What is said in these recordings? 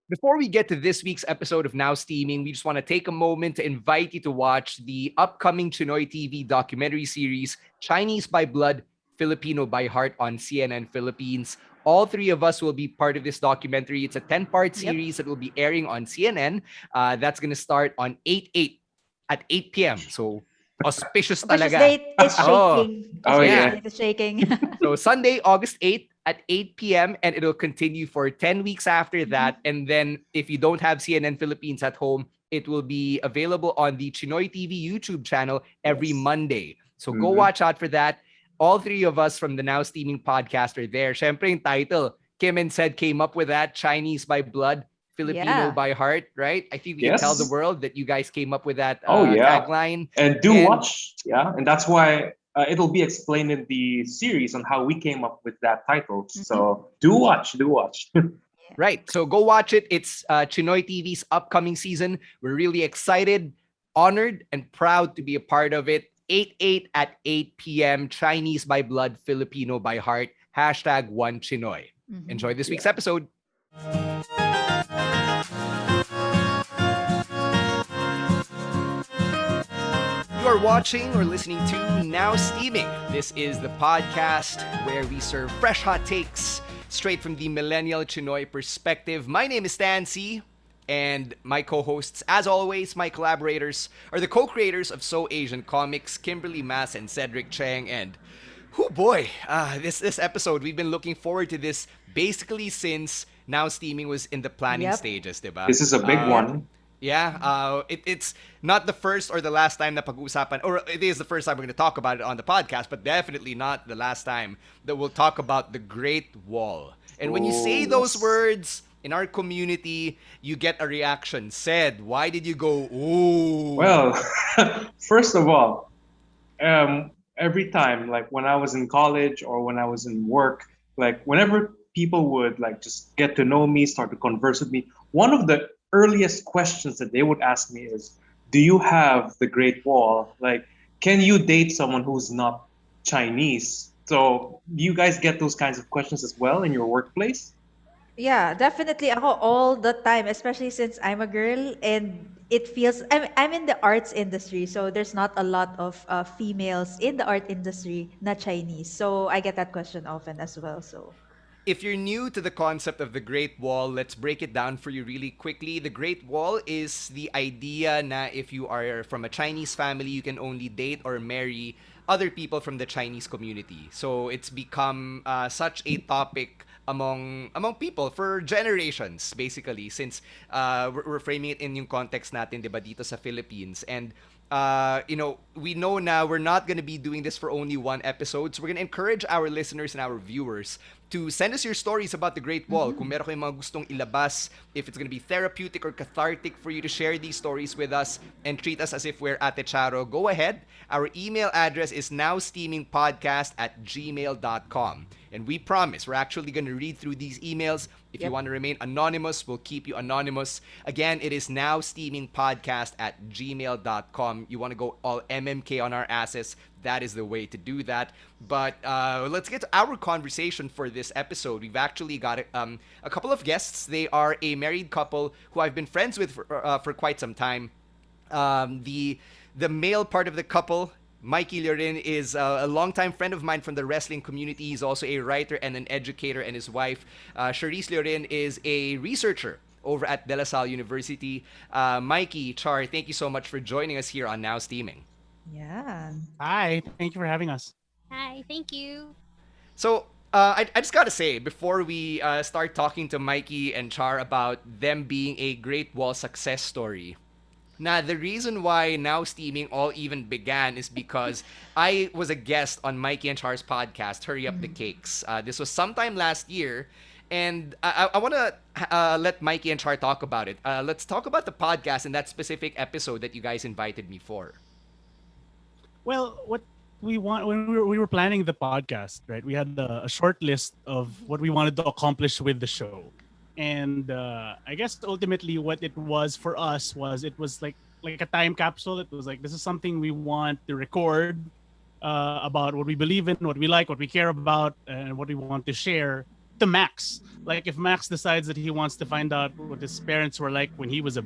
Before we get to this week's episode of Now Steaming, we just want to take a moment to invite you to watch the upcoming Chinoy TV documentary series, Chinese by Blood, Filipino by Heart on CNN Philippines. All three of us will be part of this documentary. It's a 10-part Yep. series that will be airing on CNN. That's going to start on 8/8 at 8 p.m. So, auspicious Precious talaga. date is Oh, shaking. Oh Auspicious yeah. yeah. date is shaking. So Sunday, August 8th at 8 p.m. and it'll continue for 10 weeks after Mhm. that. And then if you don't have CNN Philippines at home, it will be available on the Chinoy TV YouTube channel every Yes. Monday. So go Mm-hmm. watch out for that. All three of us from the Now Steaming podcast are there. Syempre yung title, Kim and said came up with that, Chinese by blood, Filipino Yeah. by heart, right? I think we can tell the Yes. world that you guys came up with that Oh yeah. tagline. And do And watch, yeah. And that's why it'll be explained in the series on how we came up with that title. Mhm. So do watch, do watch. right. So go watch it. It's Chinoy TV's upcoming season. We're really excited, honored, and proud to be a part of it. 8/8 at 8 p.m. Chinese by blood, Filipino by heart. Hashtag one Chinoy. Mhm. Enjoy this Yeah. week's episode. You are watching or listening to Now Steaming. This is the podcast where we serve fresh hot takes straight from the millennial Chinoy perspective. My name is Stancy, and my co-hosts, as always, my collaborators, are the co-creators of So Asian Comics, Kimberly Mass and Cedric Cheng. And oh boy, this episode, we've been looking forward to this basically since Now Steaming was in the planning Yep. stages, diba? This is a big Uh, Yep. one. yeah, it's not the first or the last time na pag-uusapan, or it is the first time we're going to talk about it on the podcast, but definitely not the last time that we'll talk about the Great Wall. And when you say Oh those yes. words in our community, you get a reaction. Said, why did you go, ooh? Well, first of all, every time, like when I was in college or when I was in work, like whenever people would like just get to know me, start to converse with me, one of the earliest questions that they would ask me is, "Do you have the Great Wall? Like, can you date someone who's not Chinese?" So, do you guys get those kinds of questions as well in your workplace? Yeah, definitely ako all the time, especially since I'm a girl and it feels I'm in the arts industry, so there's not a lot of females in the art industry not Chinese. So I get that question often as well. So If you're new to the concept of the Great Wall, let's break it down for you really quickly. The Great Wall is the idea na if you are from a Chinese family, you can only date or marry other people from the Chinese community. So it's become such a topic among people for generations, basically, since we're framing it in yung context natin, di ba, dito sa Philippines. And we know now we're not going to be doing this for only one episode. So we're going to encourage our listeners and our viewers to send us your stories about the Great Wall. Kung mhm. meron kayong mga gustong ilabas, if it's going to be therapeutic or cathartic for you to share these stories with us and treat us as if we're Ate Charo, go ahead. Our email address is nowsteamingpodcast@gmail.com. And we promise we're actually going to read through these emails. If you Yep. want to remain anonymous, we'll keep you anonymous. Again, it is nowsteamingpodcast@gmail.com. You want to go all MMK on our asses, that is the way to do that. But let's get to our conversation for this episode. We've actually got a couple of guests. They are a married couple who I've been friends with for quite some time. The male part of the couple, Mikey Llorin, is a longtime friend of mine from the wrestling community. He's also a writer and an educator, and his wife, Charisse Llorin, is a researcher over at De La Salle University. Mikey, Char, thank you so much for joining us here on Now Steaming. Yeah. Hi, thank you for having us. Hi, thank you. So, I just gotta say, before we start talking to Mikey and Char about them being a Great Wall success story, now, the reason why Now Steaming all even began is because I was a guest on Mikey and Char's podcast, Hurry Up the Mhm. Cakes. This was sometime last year, and I want to let Mikey and Char talk about it. Let's talk about the podcast and that specific episode that you guys invited me for. Well, what we want when we were planning the podcast, right? We had a short list of what we wanted to accomplish with the show, and I guess ultimately what it was for us was it was like a time capsule. It was like this is something we want to record about what we believe in, what we like, what we care about, and what we want to share. to Max. Like if Max decides that he wants to find out what his parents were like when he was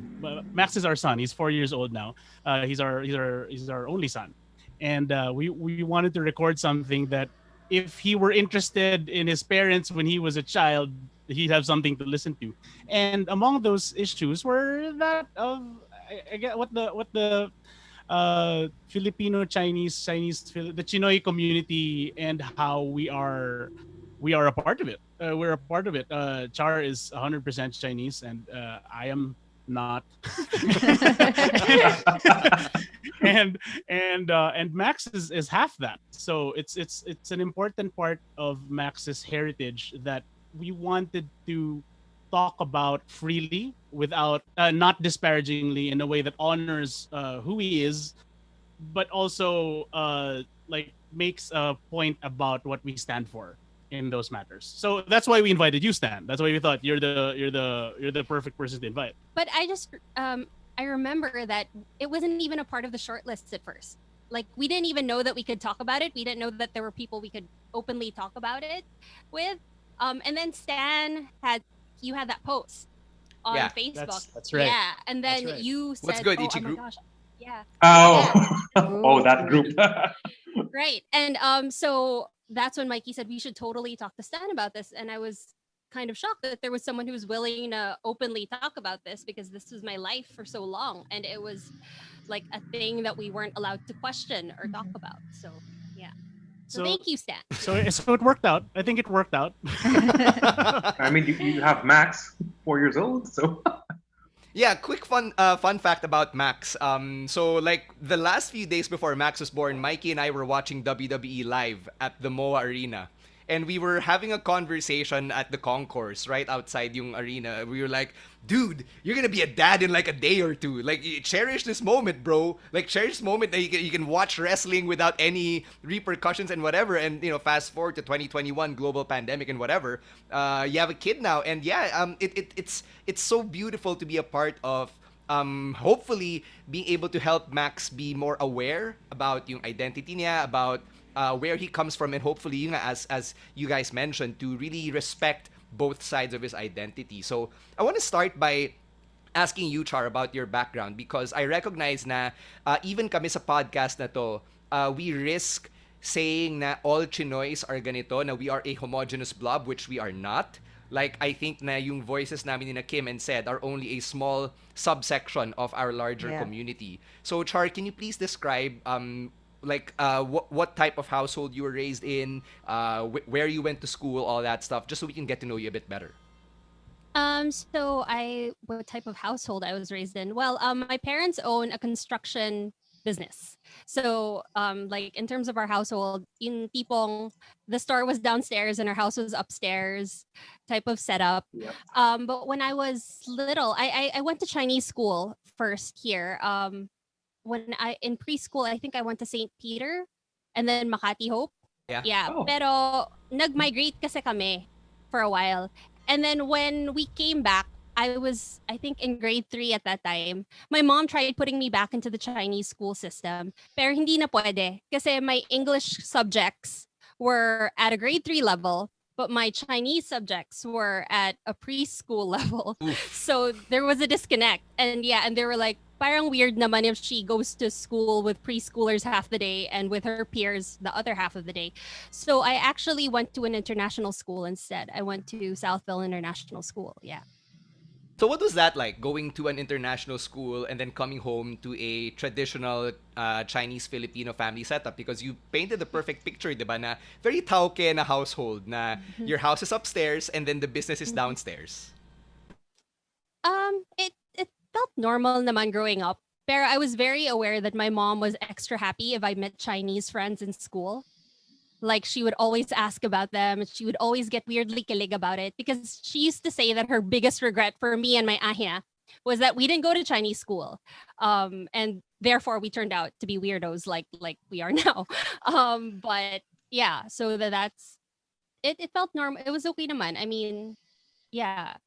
Max is our son. He's 4 years old now. He's our only son, and we wanted to record something that if he were interested in his parents when he was a child, he'd have something to listen to. And among those issues were that of I get what the Filipino the Chinoy community and how we are a part of it. We're a part of it. Char is 100% Chinese, and I am not. and Max is half that. So it's an important part of Max's heritage that we wanted to talk about freely without not disparagingly in a way that honors who he is, but also like makes a point about what we stand for in those matters. So that's why we invited you, Stan. That's why we thought you're the perfect person to invite. But I remember that it wasn't even a part of the short list at first. Like we didn't even know that we could talk about it. We didn't know that there were people we could openly talk about it with. And then Stan you had that post on Yeah, Facebook. that's right. Yeah, and then That's right. you said, What's good, "Oh, Ichi oh my group?" gosh, yeah, Oh, oh, that group. right." And so that's when Mikey said we should totally talk to Stan about this, and I was kind of shocked that there was someone who was willing to openly talk about this because this was my life for so long, and it was like a thing that we weren't allowed to question or talk about. So yeah. So thank you, Stan. So it worked out. I think it worked out. I mean, you have Max, 4 years old, so Yeah, quick fun fact about Max. So like the last few days before Max was born, Mikey and I were watching WWE live at the MOA Arena. And we were having a conversation at the concourse right outside yung arena. We were like, dude, you're gonna be a dad in like a day or two. Like, cherish this moment, bro. Like, cherish this moment that you can watch wrestling without any repercussions and whatever. And, fast forward to 2021, global pandemic and whatever. You have a kid now. And yeah, it's so beautiful to be a part of hopefully being able to help Max be more aware about yung identity niya, about where he comes from, and hopefully, as you guys mentioned, to really respect both sides of his identity. So I want to start by asking you, Char, about your background, because I recognize na even kami sa podcast na to, we risk saying na all Chinoys are ganito, na we are a homogeneous blob, which we are not. Like, I think na yung voices namin ni Kim and said are only a small subsection of our larger Yeah. community. So, Char, can you please describe what type of household you were raised in, where you went to school, all that stuff, just so we can get to know you a bit better. So what type of household I was raised in? Well, my parents own a construction business. So, like in terms of our household, in tipong, the store was downstairs and our house was upstairs, type of setup. yeah. But when I was little, I went to Chinese school first here. When I in preschool, I think I went to St. Peter and then Makati Hope. Yeah. Yeah, Oh. pero nag-migrate kasi kami for a while. And then when we came back, I was, I think, in grade 3 at that time. My mom tried putting me back into the Chinese school system. Pero hindi na pwede kasi my English subjects were at a grade 3 level, but my Chinese subjects were at a preschool level. So there was a disconnect. And yeah, and they were like, parang weird naman if she goes to school with preschoolers half the day and with her peers the other half of the day. So I actually went to an international school instead. I went to Southville International School. Yeah. So what was that like, going to an international school and then coming home to a traditional Chinese Filipino family setup? Because you painted the perfect picture, diba, na very tauke na household, na your house is upstairs and then the business is downstairs. It felt normal naman growing up. Pero I was very aware that my mom was extra happy if I met Chinese friends in school. Like she would always ask about them. She would always get weirdly kilig about it because she used to say that her biggest regret for me and my ahia was that we didn't go to Chinese school. And therefore we turned out to be weirdos like we are now. But yeah, so that's it felt normal. It was okay naman. I mean, yeah.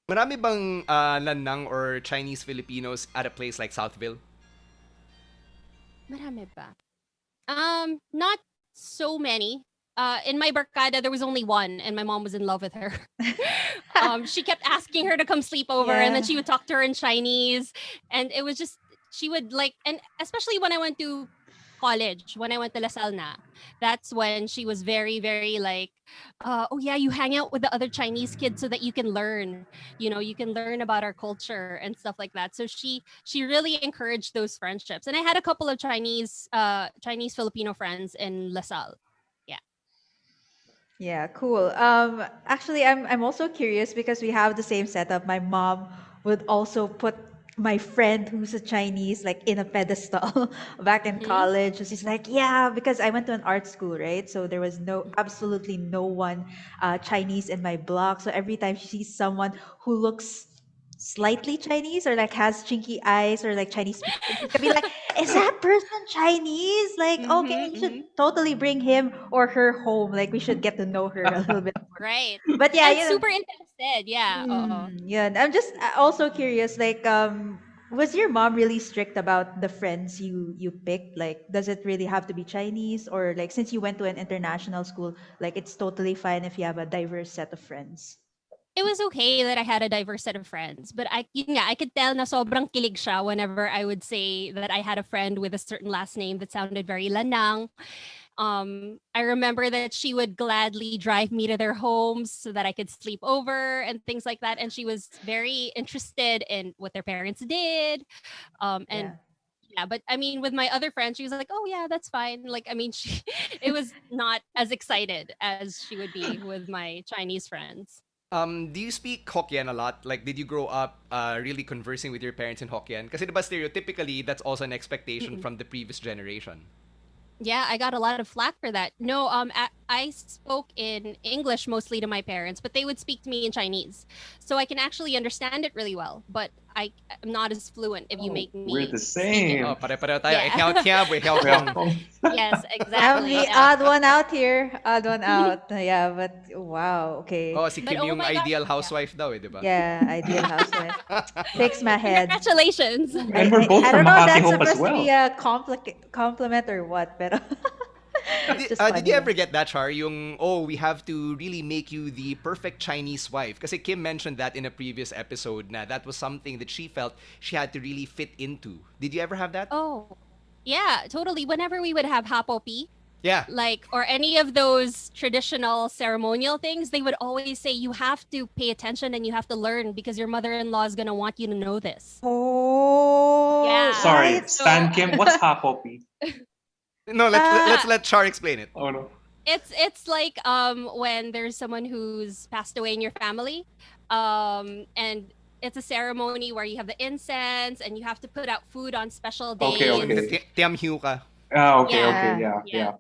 Marami bang Lanang or Chinese Filipinos at a place like Southville? Marami ba? Not so many. in my barkada, there was only one, and my mom was in love with her. She kept asking her to come sleep over, and then Yeah. she would talk to her in Chinese, and it was just she would like, and especially when I went to college, when I went to La Salle na, that's when she was very, very like, oh yeah, you hang out with the other Chinese kids so that you can learn, you can learn about our culture and stuff like that. So she really encouraged those friendships, and I had a couple of Chinese Filipino friends in La Salle. Yeah. Yeah, cool. Actually, I'm also curious because we have the same setup. My mom would also put my friend who's a Chinese like in a pedestal back in Mm-hmm. college. She's like, yeah, because I went to an art school, right? So there was absolutely no one Chinese in my block. So every time she sees someone who looks slightly Chinese or like has chinky eyes or like Chinese features, she's gonna be like, is that person Chinese? Like, okay, Mm-hmm, you should mm-hmm. totally bring him or her home. Like, we should get to know her a little bit more. Right. But yeah, And super interested. Yeah. Uh-oh. yeah. I'm just also curious. Like, was your mom really strict about the friends you picked? Like, does it really have to be Chinese, or like since you went to an international school, like it's totally fine if you have a diverse set of friends? It was okay that I had a diverse set of friends, but yun nga, I could tell na sobrang kilig siya whenever I would say that I had a friend with a certain last name that sounded very lanang. I remember that she would gladly drive me to their homes so that I could sleep over and things like that. And she was very interested in what their parents did. And Yeah. yeah, but I mean, with my other friends, she was like, "Oh yeah, that's fine." Like, I mean, she, it was not as excited as she would be with my Chinese friends. Do you speak Hokkien a lot? Like, did you grow up really conversing with your parents in Hokkien? Kasi diba stereotypically, that's also an expectation from the previous generation. Yeah, I got a lot of flack for that. No, I spoke in English mostly to my parents, but they would speak to me in Chinese. So I can actually understand it really well, but I'm not as fluent if you Oh, make we're me the speak it. same. Oh, pare-pareho tayo. Yeah. Well, Yes, I'm exactly. the Yeah. odd one out here. Odd one out. Yeah, but wow. Okay. Oh, si But Kim oh yung my gosh, ideal yeah. housewife daw eh, di ba? Yeah, ideal housewife. Fix my head. Congratulations. and we're both I from don't know if Makati that's Hope as supposed to be well. a compliment or what, pero just Did funny you lang. ever get that, Char? Yung, oh, we have to really make you the perfect Chinese wife. Kasi Kim mentioned that in a previous episode na that was something that she felt she had to really fit into. Did you ever have that? Oh, yeah, totally. Whenever we would have hapopi, Yeah. like or any of those traditional ceremonial things, they would always say you have to pay attention and you have to learn because your mother-in-law is gonna want you to know this. Oh, Yeah. Sorry, right. So Stan Kim, what's hapopi? No, let's uh, let Char explain it. Oh no. it's like when there's someone who's passed away in your family, and it's a ceremony where you have the incense and you have to put out food on special Okay, So, days. okay. tiam hiu ka. Ah, okay, Yeah, okay, Yeah. yeah, yeah. yeah.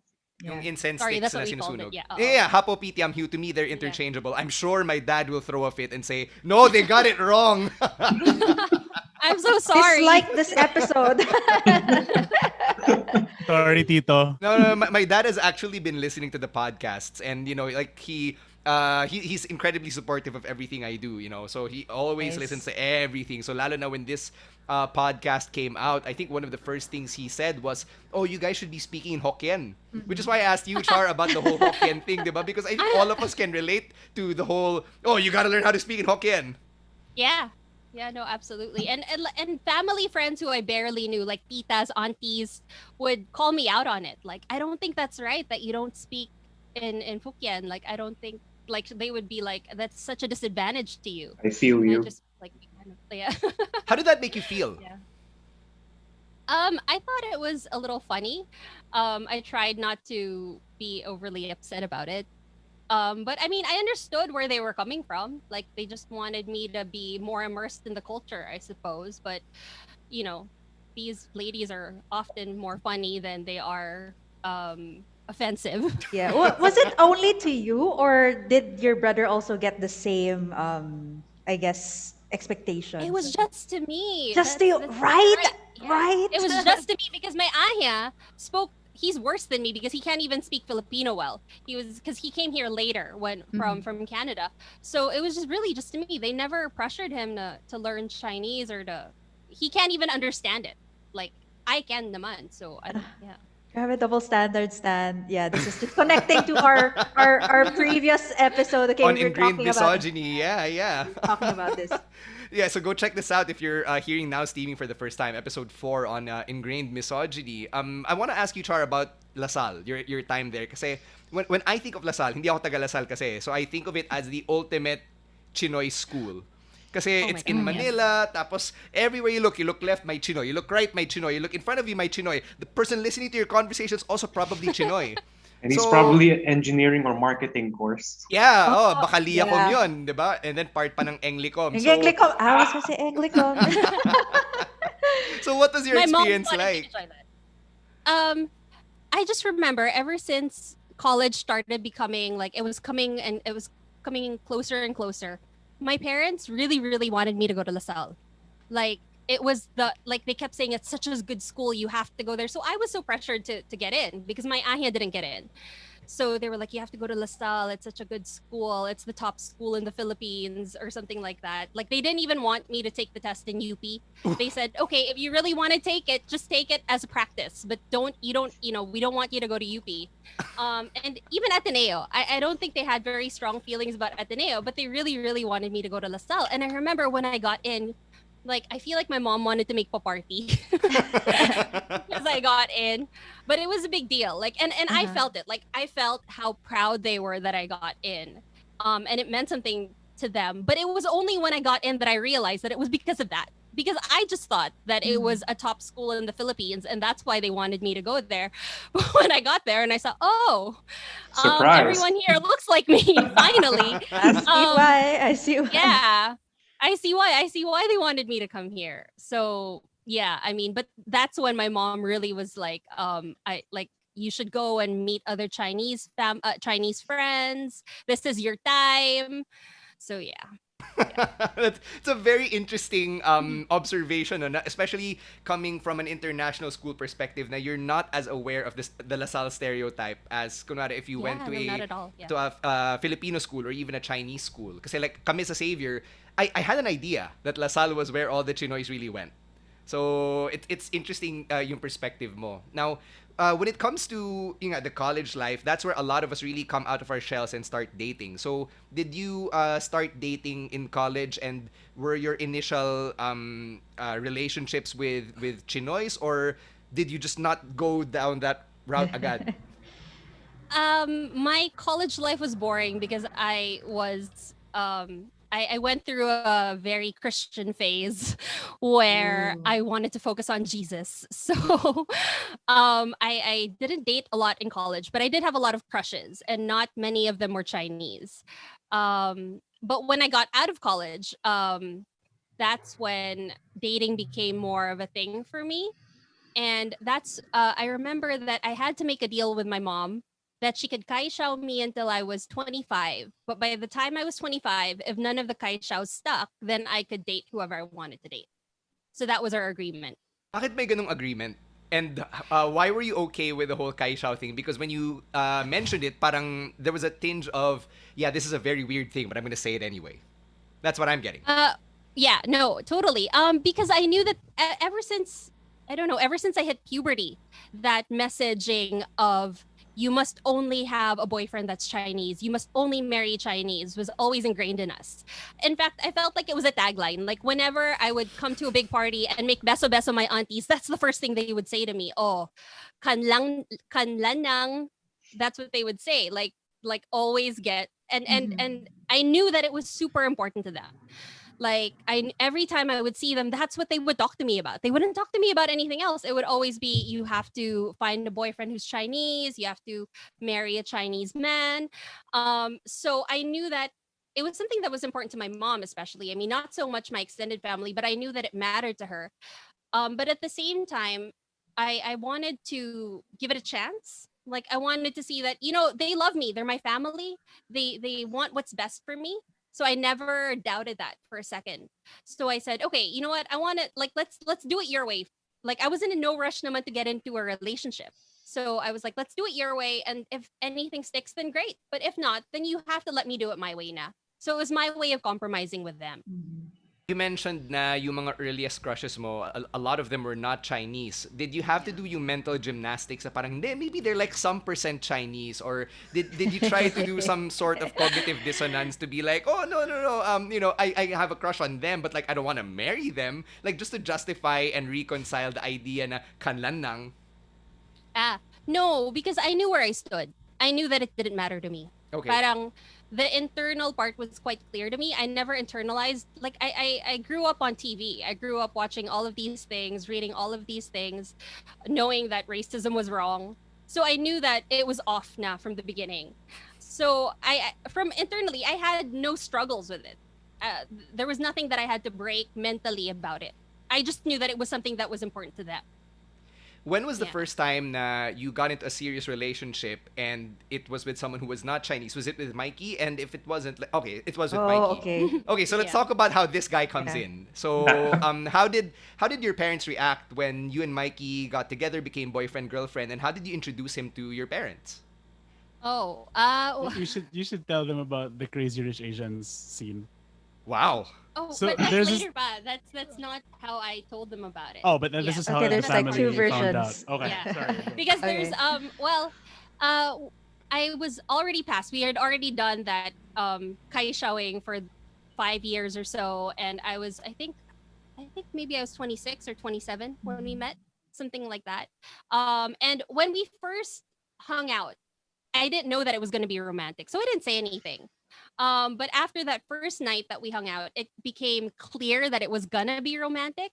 Yung Yeah. incense Sorry, sticks that's na what we called sinusunog. it. Yeah. Yeah, hapo pi tiam hiu. To me, they're interchangeable. I'm sure my dad will throw a fit and say, no, they got it wrong. I'm so sorry. Dislike this episode. Sorry, Tito. No, my dad has actually been listening to the podcasts, and like he's incredibly supportive of everything I do. So he always listens Nice. to everything. So lalo na when this podcast came out, I think one of the first things he said was, "Oh, you guys should be speaking in Hokkien," which is why I asked you, Char, about the whole Hokkien thing, diba? Because I think all of us can relate to the whole, "Oh, you gotta learn how to speak in Hokkien." Yeah. Yeah, no, absolutely. And family friends who I barely knew, like titas, aunties, would call me out on it. Like, I don't think that's right that you don't speak in Hokkien. Like, I don't think like they would be like that's such a disadvantage to you. I feel And I you. just like kind of yeah. How did that make you feel? Yeah. I thought it was a little funny. I tried not to be overly upset about it. But I mean, I understood where they were coming from. Like they just wanted me to be more immersed in the culture, I suppose. But you know, these ladies are often more funny than they are offensive. Yeah. Was it only to you, or did your brother also get the same, I guess, It expectations? was just to me. Just to you, That's right? right. Yeah. Right? It was just to me because my aya spoke. He's worse than me because he can't even speak Filipino well. He was because he came here later when from Canada. So it was just really just to me. They never pressured him to learn Chinese or to. He can't even understand it. Like I can naman. So I don't. Yeah. You have a double standard, Stan. Yeah, this is just connecting to our previous episode. Okay, On we were ingrained talking about misogyny. Yeah, yeah. we were talking about this. Yeah, so go check this out if you're hearing now streaming for the first time, episode 4 on ingrained misogyny. I want to ask you, Char, about Lasal, your time there. Kasi when I think of Lasal, hindi ako taga Lasal kasi, so I think of it as the ultimate Chinoy school. Kasi Oh my it's in God, yes. Manila, tapos everywhere you look left, may Chinoy. You look right, may Chinoy. You look in front of you, may Chinoy. The person listening to your conversations also probably Chinoy. And he's So, probably an engineering or marketing course. yeah, Oh, baka Liacom yeah. yun, di ba? And then part pa ng Englicom. Yung So, Anglicom. I was gonna say Anglicom. so what was your My mom experience wanted me like? to join that. I just remember ever since college started becoming like it was coming closer and closer. My parents really, really wanted me to go to LaSalle. Like it was they kept saying it's such a good school, you have to go there. So I was so pressured to get in because my ahia didn't get in. So they were like, you have to go to LaSalle. It's such a good school. It's the top school in the Philippines or something like that. Like they didn't even want me to take the test in UP. They said, okay, if you really want to take it, just take it as a practice, but we don't want you to go to UP. And even Ateneo, I don't think they had very strong feelings about Ateneo, but they really, really wanted me to go to LaSalle. And I remember when I got in, like I feel like my mom wanted to make a party because I got in, but it was a big deal. Like and I felt it. Like I felt how proud they were that I got in, and it meant something to them. But it was only when I got in that I realized that it was because of that. Because I just thought that it was a top school in the Philippines, and that's why they wanted me to go there. But when I got there and I saw, Surprise. everyone here looks like me. Finally, I see why. I see why. yeah, I see why. I see why they wanted me to come here. So yeah, I mean, but that's when my mom really was like, I like you should go and meet other Chinese friends. This is your time. So yeah. It's a very interesting observation, no? Especially coming from an international school perspective. Now you're not as aware of the LaSalle stereotype as kunwari if you went to no, a not at all. Yeah. to a Filipino school or even a Chinese school. Kasi like kami sa Xavier, I had an idea that LaSalle was where all the Chinoys really went. So it's interesting yung perspective mo. Now, when it comes to the college life, that's where a lot of us really come out of our shells and start dating. So did you start dating in college, and were your initial relationships with Chinoys, or did you just not go down that route agad? My college life was boring because I was I went through a very Christian phase where Ooh. I wanted to focus on Jesus. So I didn't date a lot in college, but I did have a lot of crushes, and not many of them were Chinese. But when I got out of college, that's when dating became more of a thing for me. And that's I remember that I had to make a deal with my mom that she could kaishao me until I was 25. But by the time I was 25, if none of the kaishaos stuck, then I could date whoever I wanted to date. So that was our agreement. Bakit may ganung agreement? And why were you okay with the whole Kai Shao thing? Because when you mentioned it, parang there was a tinge of, yeah, this is a very weird thing, but I'm going to say it anyway. That's what I'm getting. Yeah, no, totally. Because I knew that ever since I hit puberty, that messaging of you must only have a boyfriend that's Chinese, you must only marry Chinese was always ingrained in us. In fact, I felt like it was a tagline. Like whenever I would come to a big party and make beso beso my aunties, that's the first thing they would say to me. Oh, kan lanang. That's what they would say. Like always get and I knew that it was super important to them. Like every time I would see them, that's what they would talk to me about. They wouldn't talk to me about anything else. It would always be, you have to find a boyfriend who's Chinese, you have to marry a Chinese man. So I knew that it was something that was important to my mom, especially. I mean, not so much my extended family, but I knew that it mattered to her. But at the same time, I wanted to give it a chance. Like I wanted to see that, they love me. They're my family. They want what's best for me. So I never doubted that for a second. So I said, okay, you know what? I want to let's do it your way. Like I wasn't in no rush naman to get into a relationship. So I was like, let's do it your way. And if anything sticks, then great. But if not, then you have to let me do it my way now. So it was my way of compromising with them. You mentioned na yung mga earliest crushes mo, a lot of them were not Chinese. Did you have to do yung mental gymnastics na parang, hindi, maybe they're like some percent Chinese? Or did you try to do some sort of cognitive dissonance to be like, oh, no, no, no, I have a crush on them, but like, I don't want to marry them. Like, just to justify and reconcile the idea na kanlan lang. No, because I knew where I stood. I knew that it didn't matter to me. Okay. Parang the internal part was quite clear to me. I never internalized. Like I grew up on TV. I grew up watching all of these things, reading all of these things, knowing that racism was wrong. So I knew that it was off now from the beginning. So from internally, I had no struggles with it. There was nothing that I had to break mentally about it. I just knew that it was something that was important to them. When was the Yeah. first time na you got into a serious relationship and it was with someone who was not Chinese? Was it with Mikey? And if it wasn't, okay, it was with Oh, Mikey. okay. Okay, so let's Yeah. talk about how this guy comes Yeah. in. So, how did your parents react when you and Mikey got together, became boyfriend girlfriend, and how did you introduce him to your parents? Oh, You should tell them about the Crazy Rich Asians scene. Wow. So but that's there's this- later pa. That's not how I told them about it. Oh, but then this Yeah. is how Okay, the there's like family two found out. versions. Okay, Yeah. sorry. Because there's Okay. I was already past. We had already done that kai showing for 5 years or so, and I think maybe I was 26 or 27 when we met, something like that. And when we first hung out, I didn't know that it was going to be romantic, so I didn't say anything. But after that first night that we hung out, it became clear that it was gonna be romantic.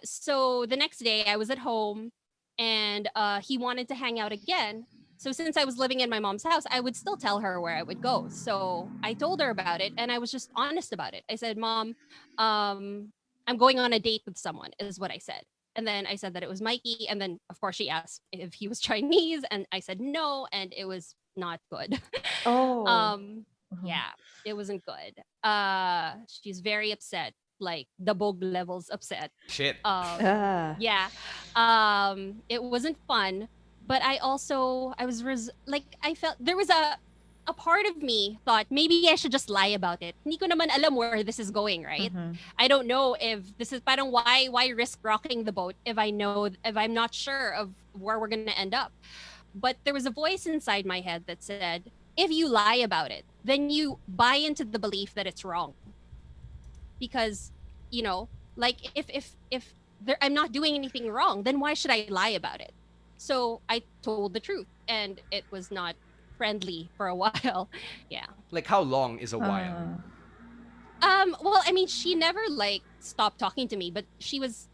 So the next day I was at home and he wanted to hang out again. So since I was living in my mom's house, I would still tell her where I would go. So I told her about it and I was just honest about it. I said, Mom, I'm going on a date with someone, is what I said. And then I said that it was Mikey. And then, of course, she asked if he was Chinese. And I said no. And it was not good. Oh. Yeah, it wasn't good. She's very upset, like the bog levels upset. Shit. Ah. Yeah. It wasn't fun, but I was like I felt there was a part of me thought maybe I should just lie about it. Hindi ko naman alam where this is going, right? Mhm. I don't know if this is parang why risk rocking the boat if I'm not sure of where we're gonna end up. But there was a voice inside my head that said, if you lie about it, then you buy into the belief that it's wrong. Because, like I'm not doing anything wrong, then why should I lie about it? So I told the truth, and it was not friendly for a while. Yeah. Like, how long is a while? Well, I mean, she never like stopped talking to me, but she was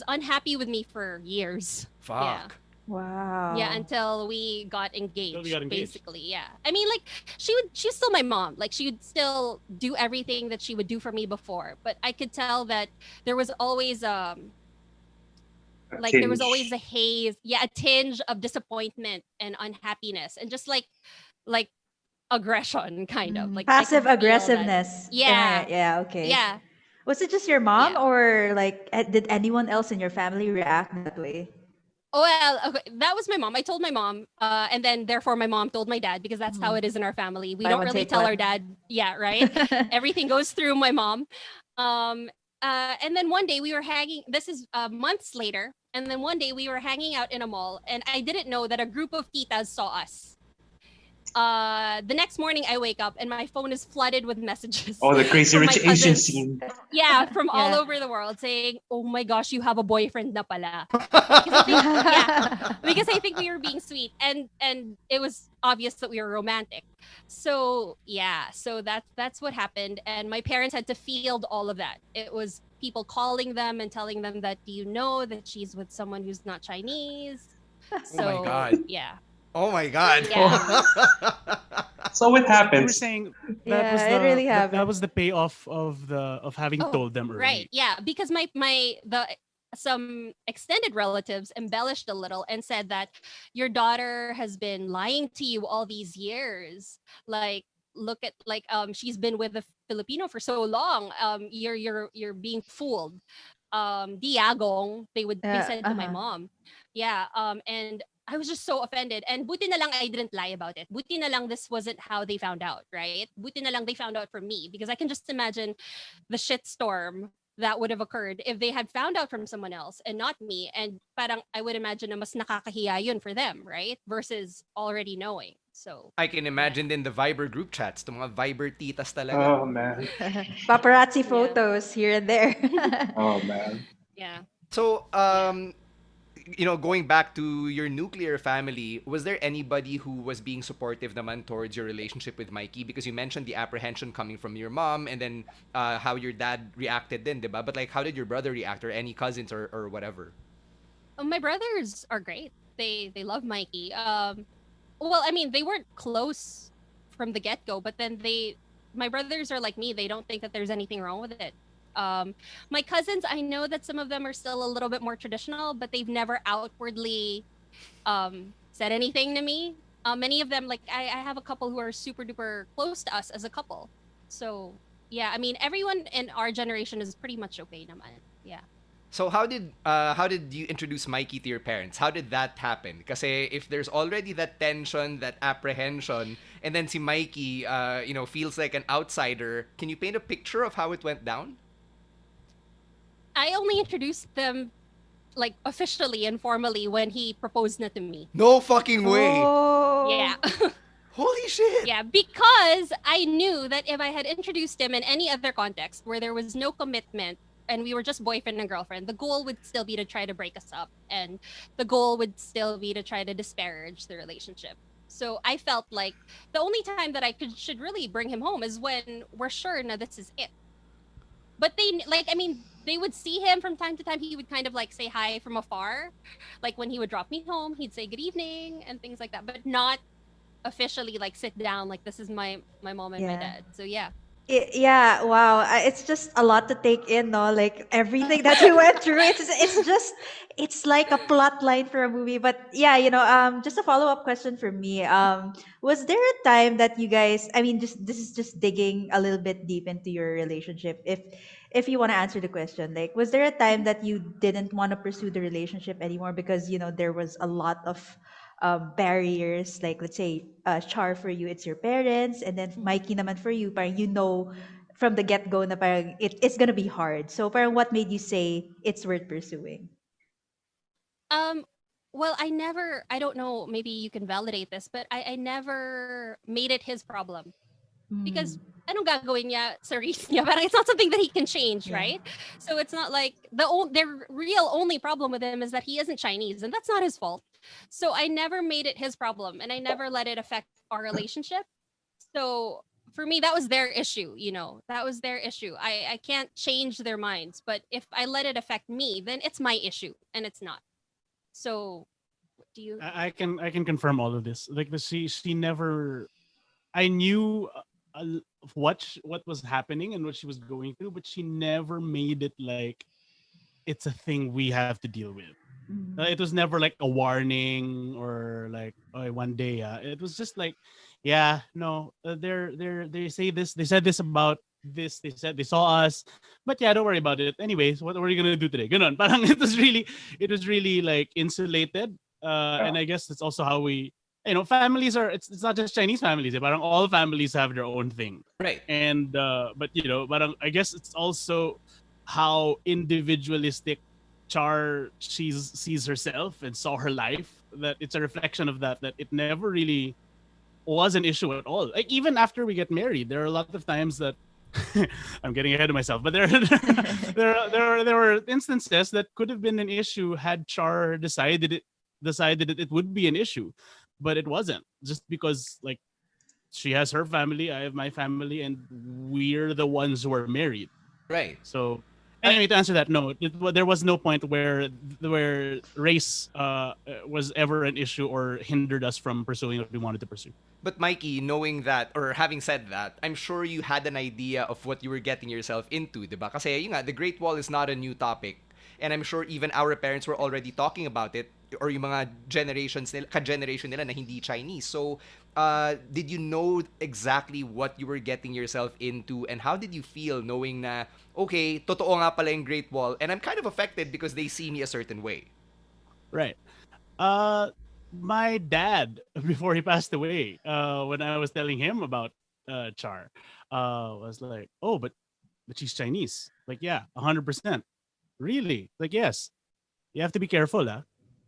unhappy with me for years. Yeah. Fuck. Wow. Yeah, until we got engaged, Until we got engaged. basically. Yeah. I mean, like she's still my mom. Like she would still do everything that she would do for me before, but I could tell that there was always there was always a haze, a tinge of disappointment and unhappiness and just like aggression kind of. Like I could Passive feel that. aggressiveness. Yeah. Yeah, okay. Yeah. Was it just your mom Yeah. or like did anyone else in your family react that way? Oh, well, okay. That was my mom. I told my mom, and then therefore my mom told my dad because that's how it is in our family. We Buy don't one, really take tell one. our dad. Yeah, right. Everything goes through my mom. And then one day we were hanging. This is months later. And then one day we were hanging out in a mall, and I didn't know that a group of titas saw us. The next morning I wake up and my phone is flooded with messages. Oh, the Crazy from my Rich Asian cousins. scene. Yeah, from all Yeah. over the world saying, "Oh my gosh, you have a boyfriend na pala." Because I think we were being sweet and it was obvious that we were romantic. So that's what happened, and my parents had to field all of that. It was people calling them and telling them that, do you know that she's with someone who's not Chinese? So God. yeah. Oh my god. Yeah. So it You were happens. saying Yeah, that was it really that happened. was the payoff of having Oh, told them early. Right. Yeah. Because some extended relatives embellished a little and said that your daughter has been lying to you all these years. Like, look at she's been with a Filipino for so long. You're being fooled. Diagong, they said to my Uh-huh. mom. Yeah. And I was just so offended. And buti na lang I didn't lie about it. Buti na lang this wasn't how they found out, right? Buti na lang they found out from me because I can just imagine the shitstorm that would have occurred if they had found out from someone else and not me. And parang I would imagine na mas nakakahiya yun for them, right? Versus already knowing. So, I can yeah. imagine din the Viber group chats, the mga Viber titas talaga. Oh man. Paparazzi Yeah. photos here and there. Oh man. Yeah. So, Yeah. going back to your nuclear family, was there anybody who was being supportive naman towards your relationship with Mikey? Because you mentioned the apprehension coming from your mom, and then how your dad reacted then, diba? But like, how did your brother react, or any cousins, or whatever? My brothers are great. They love Mikey. Well, I mean, they weren't close from the get go, but then my brothers are like me. They don't think that there's anything wrong with it. My cousins, I know that some of them are still a little bit more traditional, but they've never outwardly said anything to me. Many of them, like I have a couple who are super duper close to us as a couple. So yeah, I mean, everyone in our generation is pretty much okay naman. Yeah. So how did you introduce Mikey to your parents? How did that happen? Because if there's already that tension, that apprehension, and then si Mikey, feels like an outsider, can you paint a picture of how it went down? I only introduced them like officially and formally when he proposed na to me. No fucking way! Yeah. Oh. Holy shit! Yeah, because I knew that if I had introduced him in any other context where there was no commitment and we were just boyfriend and girlfriend, the goal would still be to try to break us up and the goal would still be to try to disparage the relationship. So I felt like the only time that should really bring him home is when we're sure now this is it. But they would see him from time to time. He would kind of like say hi from afar. Like when he would drop me home, he'd say good evening and things like that, but not officially like sit down like this is my mom and my Yeah. dad. So yeah. Yeah, wow. It's just a lot to take in, no? Like everything that you went through. It's like a plot line for a movie. But yeah, just a follow-up question for me. Was there a time that you guys, I mean, just this is just digging a little bit deep into your relationship. If you want to answer the question, like, was there a time that you didn't want to pursue the relationship anymore because, there was a lot of barriers, like let's say Char for you it's your parents, and then Mhm. Mikey naman for you parang from the get-go na parang it's gonna be hard, so parang what made you say it's worth pursuing? Um well, I don't know, maybe you can validate this, but I never made it his problem because Mm, anong gagawin niya sa risk niya? Parang it's not something that he can change, yeah. right? So it's not like their real only problem with him is that he isn't Chinese, and that's not his fault. So I never made it his problem, and I never let it affect our relationship. So for me, that was their issue. That was their issue. I can't change their minds, but if I let it affect me, then it's my issue, and it's not. So do you? I can confirm all of this. Like she never. I knew what was happening and what she was going through, but she never made it like it's a thing we have to deal with. It was never like a warning or like, oh, one day. It was just like, yeah, no, they say this. They said this about this. They said they saw us, but yeah, don't worry about it. Anyways, what are you gonna do today? Ganon. Parang it was really like insulated. And Yeah. I guess that's also how we, families are. It's not just Chinese families. Parang all families have their own thing. Right. And but parang I guess it's also how individualistic Char sees herself and saw her life, that it's a reflection of that it never really was an issue at all. Like even after we get married, there are a lot of times that I'm getting ahead of myself, but there were instances that could have been an issue had Char decided that it would be an issue, but it wasn't, just because like she has her family, I have my family, and we're the ones who are married. Right. So I, anyway, to answer that, no, there was no point where race was ever an issue or hindered us from pursuing what we wanted to pursue. But Mikey, knowing that, or having said that, I'm sure you had an idea of what you were getting yourself into, diba? Kasi yun nga, the Great Wall is not a new topic. And I'm sure even our parents were already talking about it, or yung mga ka-generation nila na hindi Chinese. So, did you know exactly what you were getting yourself into, and how did you feel knowing na, okay, totoo nga pala yung Great Wall, and I'm kind of affected because they see me a certain way? Right. Uh, my dad, before he passed away, when I was telling him about Char, was like, "Oh, but she's Chinese." Like, yeah, 100%. Really? Like, yes. You have to be careful, ah.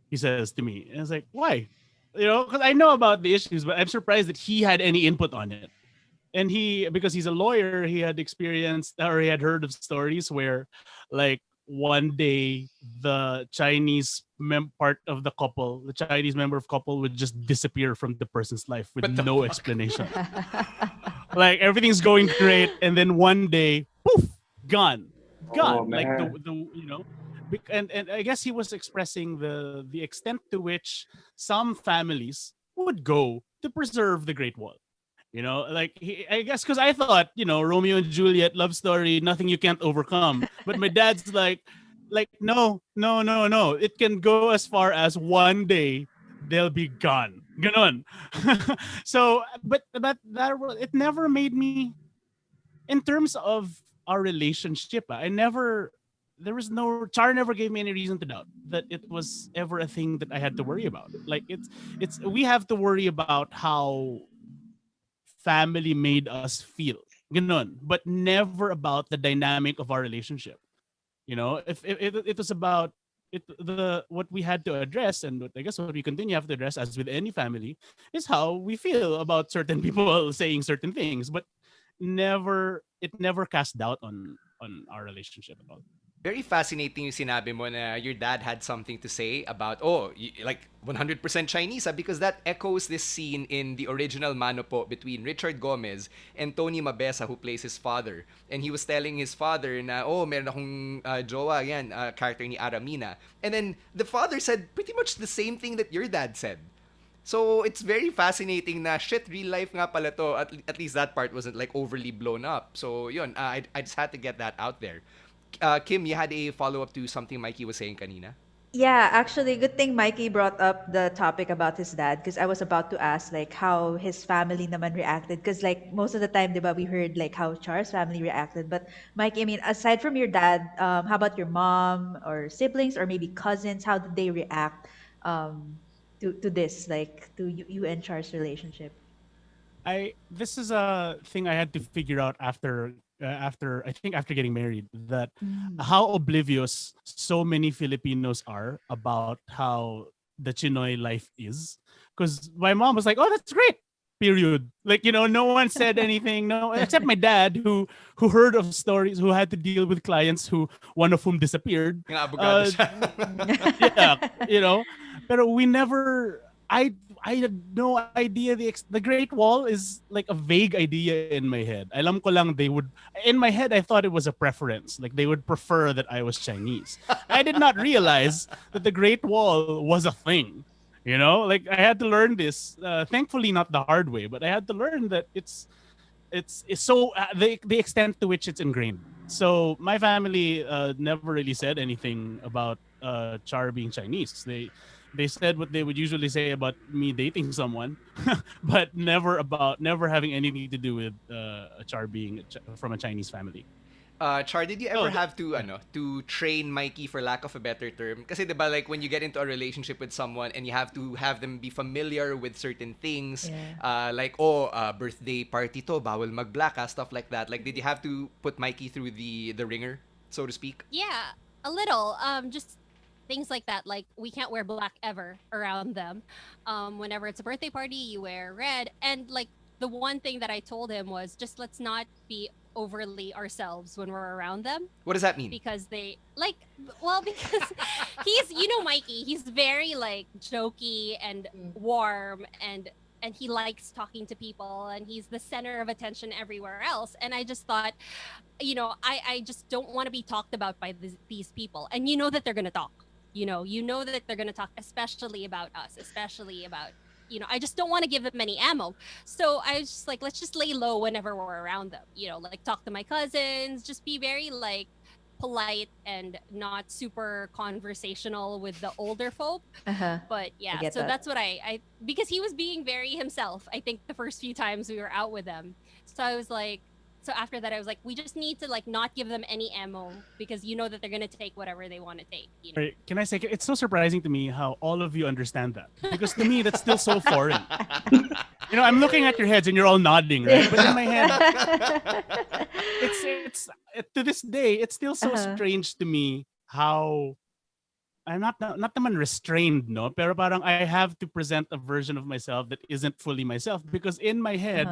He says to me, and I was like, "Why?" Because I know about the issues, but I'm surprised that he had any input on it. And he, because he's a lawyer, he had experienced or he had heard of stories where, like, one day the part of the couple, the Chinese member of couple, would just disappear from the person's life with What the no fuck? explanation. Like everything's going great, and then one day, poof, gone, Oh gone. Like man. and I guess he was expressing the extent to which some families would go to preserve the Great Wall. Like I guess because I thought, Romeo and Juliet love story, nothing you can't overcome. But my dad's like no, no, no, no. It can go as far as one day they'll be gone. Ganon. So, it never made me, in terms of our relationship. I never there was no Char never gave me any reason to doubt that it was ever a thing that I had to worry about. Like it's we have to worry about how family made us feel. Ganon. But never about the dynamic of our relationship. If it was about what we had to address, and I guess what we continue have to address as with any family, is how we feel about certain people saying certain things, but it never cast doubt on our relationship at all. Very fascinating yung sinabi mo na your dad had something to say about, like 100% Chinese, because that echoes this scene in the original Mano Po between Richard Gomez and Tony Mabesa, who plays his father. And he was telling his father na, meron akong jowa, yan, character ni Aramina. And then the father said pretty much the same thing that your dad said. So it's very fascinating na shit, real life nga pala to. At least that part wasn't like overly blown up. So yun, I just had to get that out there. Kim, you had a follow up to something Mikey was saying kanina. Yeah, actually, good thing Mikey brought up the topic about his dad because I was about to ask like how his family naman reacted because like most of the time, diba, we heard like how Char's family reacted. But Mikey, I mean, aside from your dad, how about your mom or siblings or maybe cousins? How did they react to this, like to you and Char's relationship? I This is a thing I had to figure out after I think after getting married, that Mm. how oblivious so many Filipinos are about how the Chinoy life is. Because my mom was like, "Oh, that's great." Period. Like, no one said anything. No, except my dad, who heard of stories, who had to deal with clients who one of whom disappeared. Yung abogado siya. Yeah, pero we never. I had no idea the Great Wall is like a vague idea in my head. Alam ko lang they would, in my head I thought it was a preference, like they would prefer that I was Chinese. I did not realize that the Great Wall was a thing. Like I had to learn this. Thankfully, not the hard way, but I had to learn that it's so the extent to which it's ingrained. So my family never really said anything about Char being Chinese. They said what they would usually say about me dating someone, but never having anything to do with Char being from a Chinese family. Char, did you Oh, ever have to to train Mikey, for lack of a better term? Kasi 'di ba, like when you get into a relationship with someone and you have to have them be familiar with certain things, Yeah. like birthday party to, bawal mag-black, stuff like that. Like did you have to put Mikey through the ringer, so to speak? Yeah, a little. Just things like that. Like we can't wear black ever around them. Whenever it's a birthday party, you wear red. And like the one thing that I told him was just let's not be overly ourselves when we're around them What does that mean? because they like well because he's Mikey, he's very like jokey and warm and he likes talking to people and he's the center of attention everywhere else, and I just thought, I just don't want to be talked about by these people, and you know that they're going to talk, you know that they're going to talk, especially about us, especially about, I just don't want to give them any ammo. So I was just like, let's just lay low whenever we're around them, like talk to my cousins, just be very like polite and not super conversational with the older folk. Uh-huh. But I yeah, get so that. that's what I because he was being very himself, I think, the first few times we were out with him. So I was like, So after that, I was like, we just need to like not give them any ammo because you know that they're gonna take whatever they want to take. You know. Right. Can I say it's so surprising to me how all of you understand that? Because to me that's still so foreign. I'm looking at your heads and you're all nodding, right? But in my head, it's to this day, it's still so strange to me how I'm not naman restrained, no, pero parang I have to present a version of myself that isn't fully myself because in my head,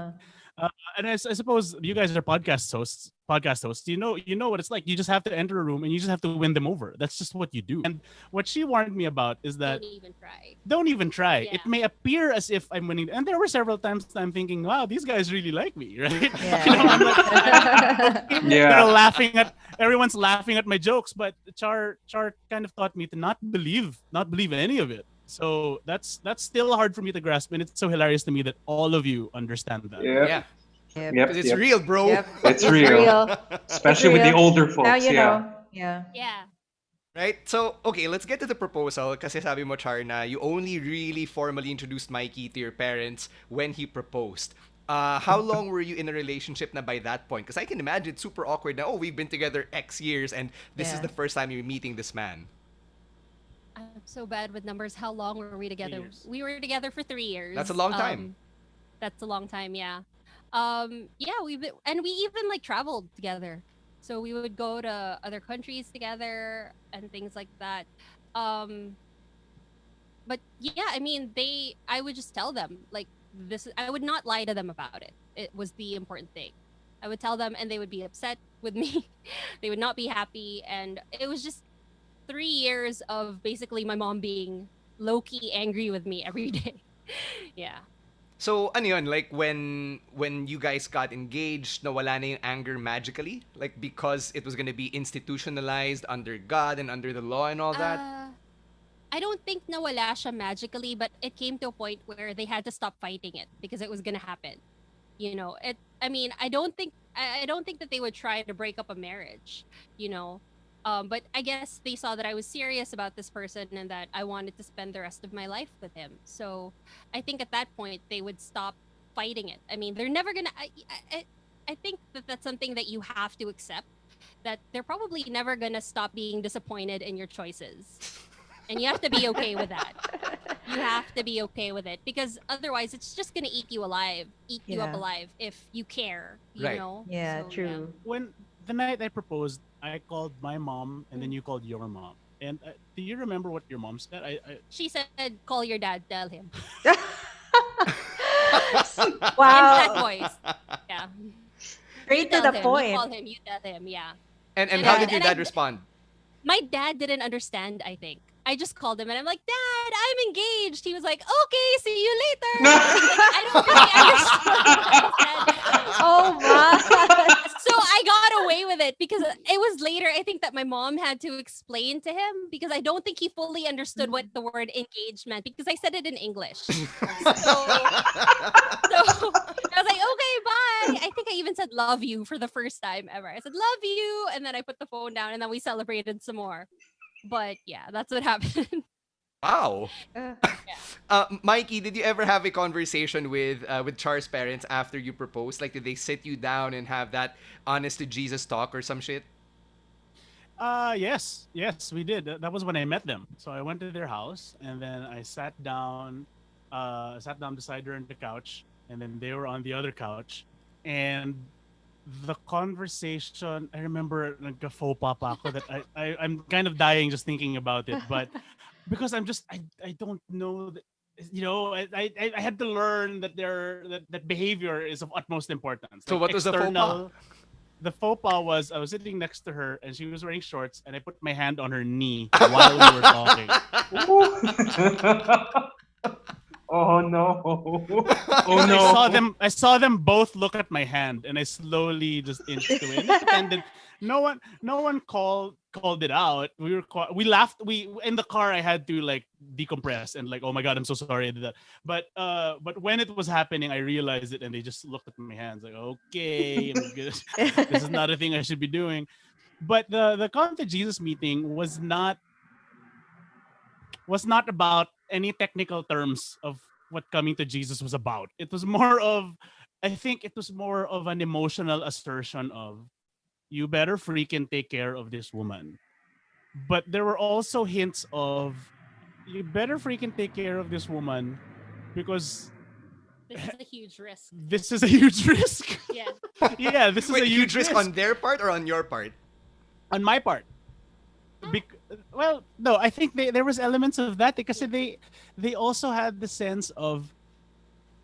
and I suppose you guys are podcast hosts. You know what it's like. You just have to enter a room and you just have to win them over. That's just what you do. And what she warned me about is that Don't even try. don't even try. Yeah. It may appear as if I'm winning. And there were several times that I'm thinking, wow, these guys really like me, right? Yeah. I'm like, Yeah. everyone's laughing at my jokes, but Char kind of taught me to not believe any of it. So that's still hard for me to grasp, and it's so hilarious to me that all of you understand that. Yeah. Yeah. Yep. Yep. Because it's yep. real, bro. Yep. It's real. Especially with the real. older folks. Now you yeah. know. Yeah. Yeah. Right? So, okay, let's get to the proposal. Kasi sabi mo, Char, na you only really formally introduced Mikey to your parents when he proposed. How long were you in a relationship na by that point? Because I can imagine it's super awkward na, we've been together X years and this is Yeah. the first time you're meeting this man. I'm so bad with numbers. How long were we together? 3 years. We were together for 3 years. That's a long time. That's a long time, yeah. Yeah, we even like traveled together. So we would go to other countries together and things like that. But yeah, I mean, I would just tell them like I would not lie to them about it. It was the important thing. I would tell them and they would be upset with me. They would not be happy. And it was just 3 years of basically my mom being low-key angry with me every day. Yeah. So, ano yun? Like, when you guys got engaged, nawala na yung anger magically? Like, because it was gonna be institutionalized under God and under the law and all that? I don't think nawala siya magically, but it came to a point where they had to stop fighting it because it was gonna happen. I mean, I don't think that they would try to break up a marriage, but I guess they saw that I was serious about this person and that I wanted to spend the rest of my life with him. So I think at that point they would stop fighting it. I mean, they're never gonna. I think that that's something that you have to accept. That they're probably never gonna stop being disappointed in your choices, and you have to be okay with that. You have to be okay with it because otherwise it's just gonna eat you up Yeah. alive if you care. You Right. know. Yeah, So, true. When the night I proposed, I called my mom and then you called your mom. And do you remember what your mom said? She said, "Call your dad. Tell him." In that Wow. voice. Yeah. Straight to Tell the him. point. You call him. You tell him. Yeah. And And how I- did your and I- dad respond? My dad didn't understand, I think. I just called him and I'm like, "Dad, I'm engaged." He was like, "Okay, see you later." I don't think he understood what I said. Oh my. So I got away with it because it was later, I think, that my mom had to explain to him because I don't think he fully understood what the word engaged meant because I said it in English. So I was like, "Okay, bye." I think I even said "love you" for the first time ever. I said "love you," and then I put the phone down, and then we celebrated some more. But yeah, that's what happened. Wow. Uh, Mikey, did you ever have a conversation with Char's parents after you proposed? Like, did they sit you down and have that honest to Jesus talk or some shit? Yes, we did. That was when I met them. So I went to their house and then I sat down beside her on the couch, and then they were on the other couch, and the conversation, I remember nagka-faux pas pa ako that I'm kind of dying just thinking about it, but because I don't know that, I had to learn that that behavior is of utmost importance. So Like what was the faux pas? The faux pas was I was sitting next to her and she was wearing shorts and I put my hand on her knee while we were talking. Oh no. Oh And no. I saw them both look at my hand and I slowly just inched to it. And then no one called it out. We laughed. We in the car I had to like decompress and like, oh my god, I'm so sorry I did that. But when it was happening, I realized it and they just looked at my hands like, okay, I'm good. This is not a thing I should be doing. But the Come to Jesus meeting was not about any technical terms of what coming to Jesus was about. It was more of I think it was more of an emotional assertion of you better freaking take care of this woman. But there were also hints of you better freaking take care of this woman because This is a huge risk. this is a huge risk. Yeah. Yeah, this is a Wait, huge huge risk risk on their part or on your part? on my part. Well, no, I think there was elements of that because they also had the sense of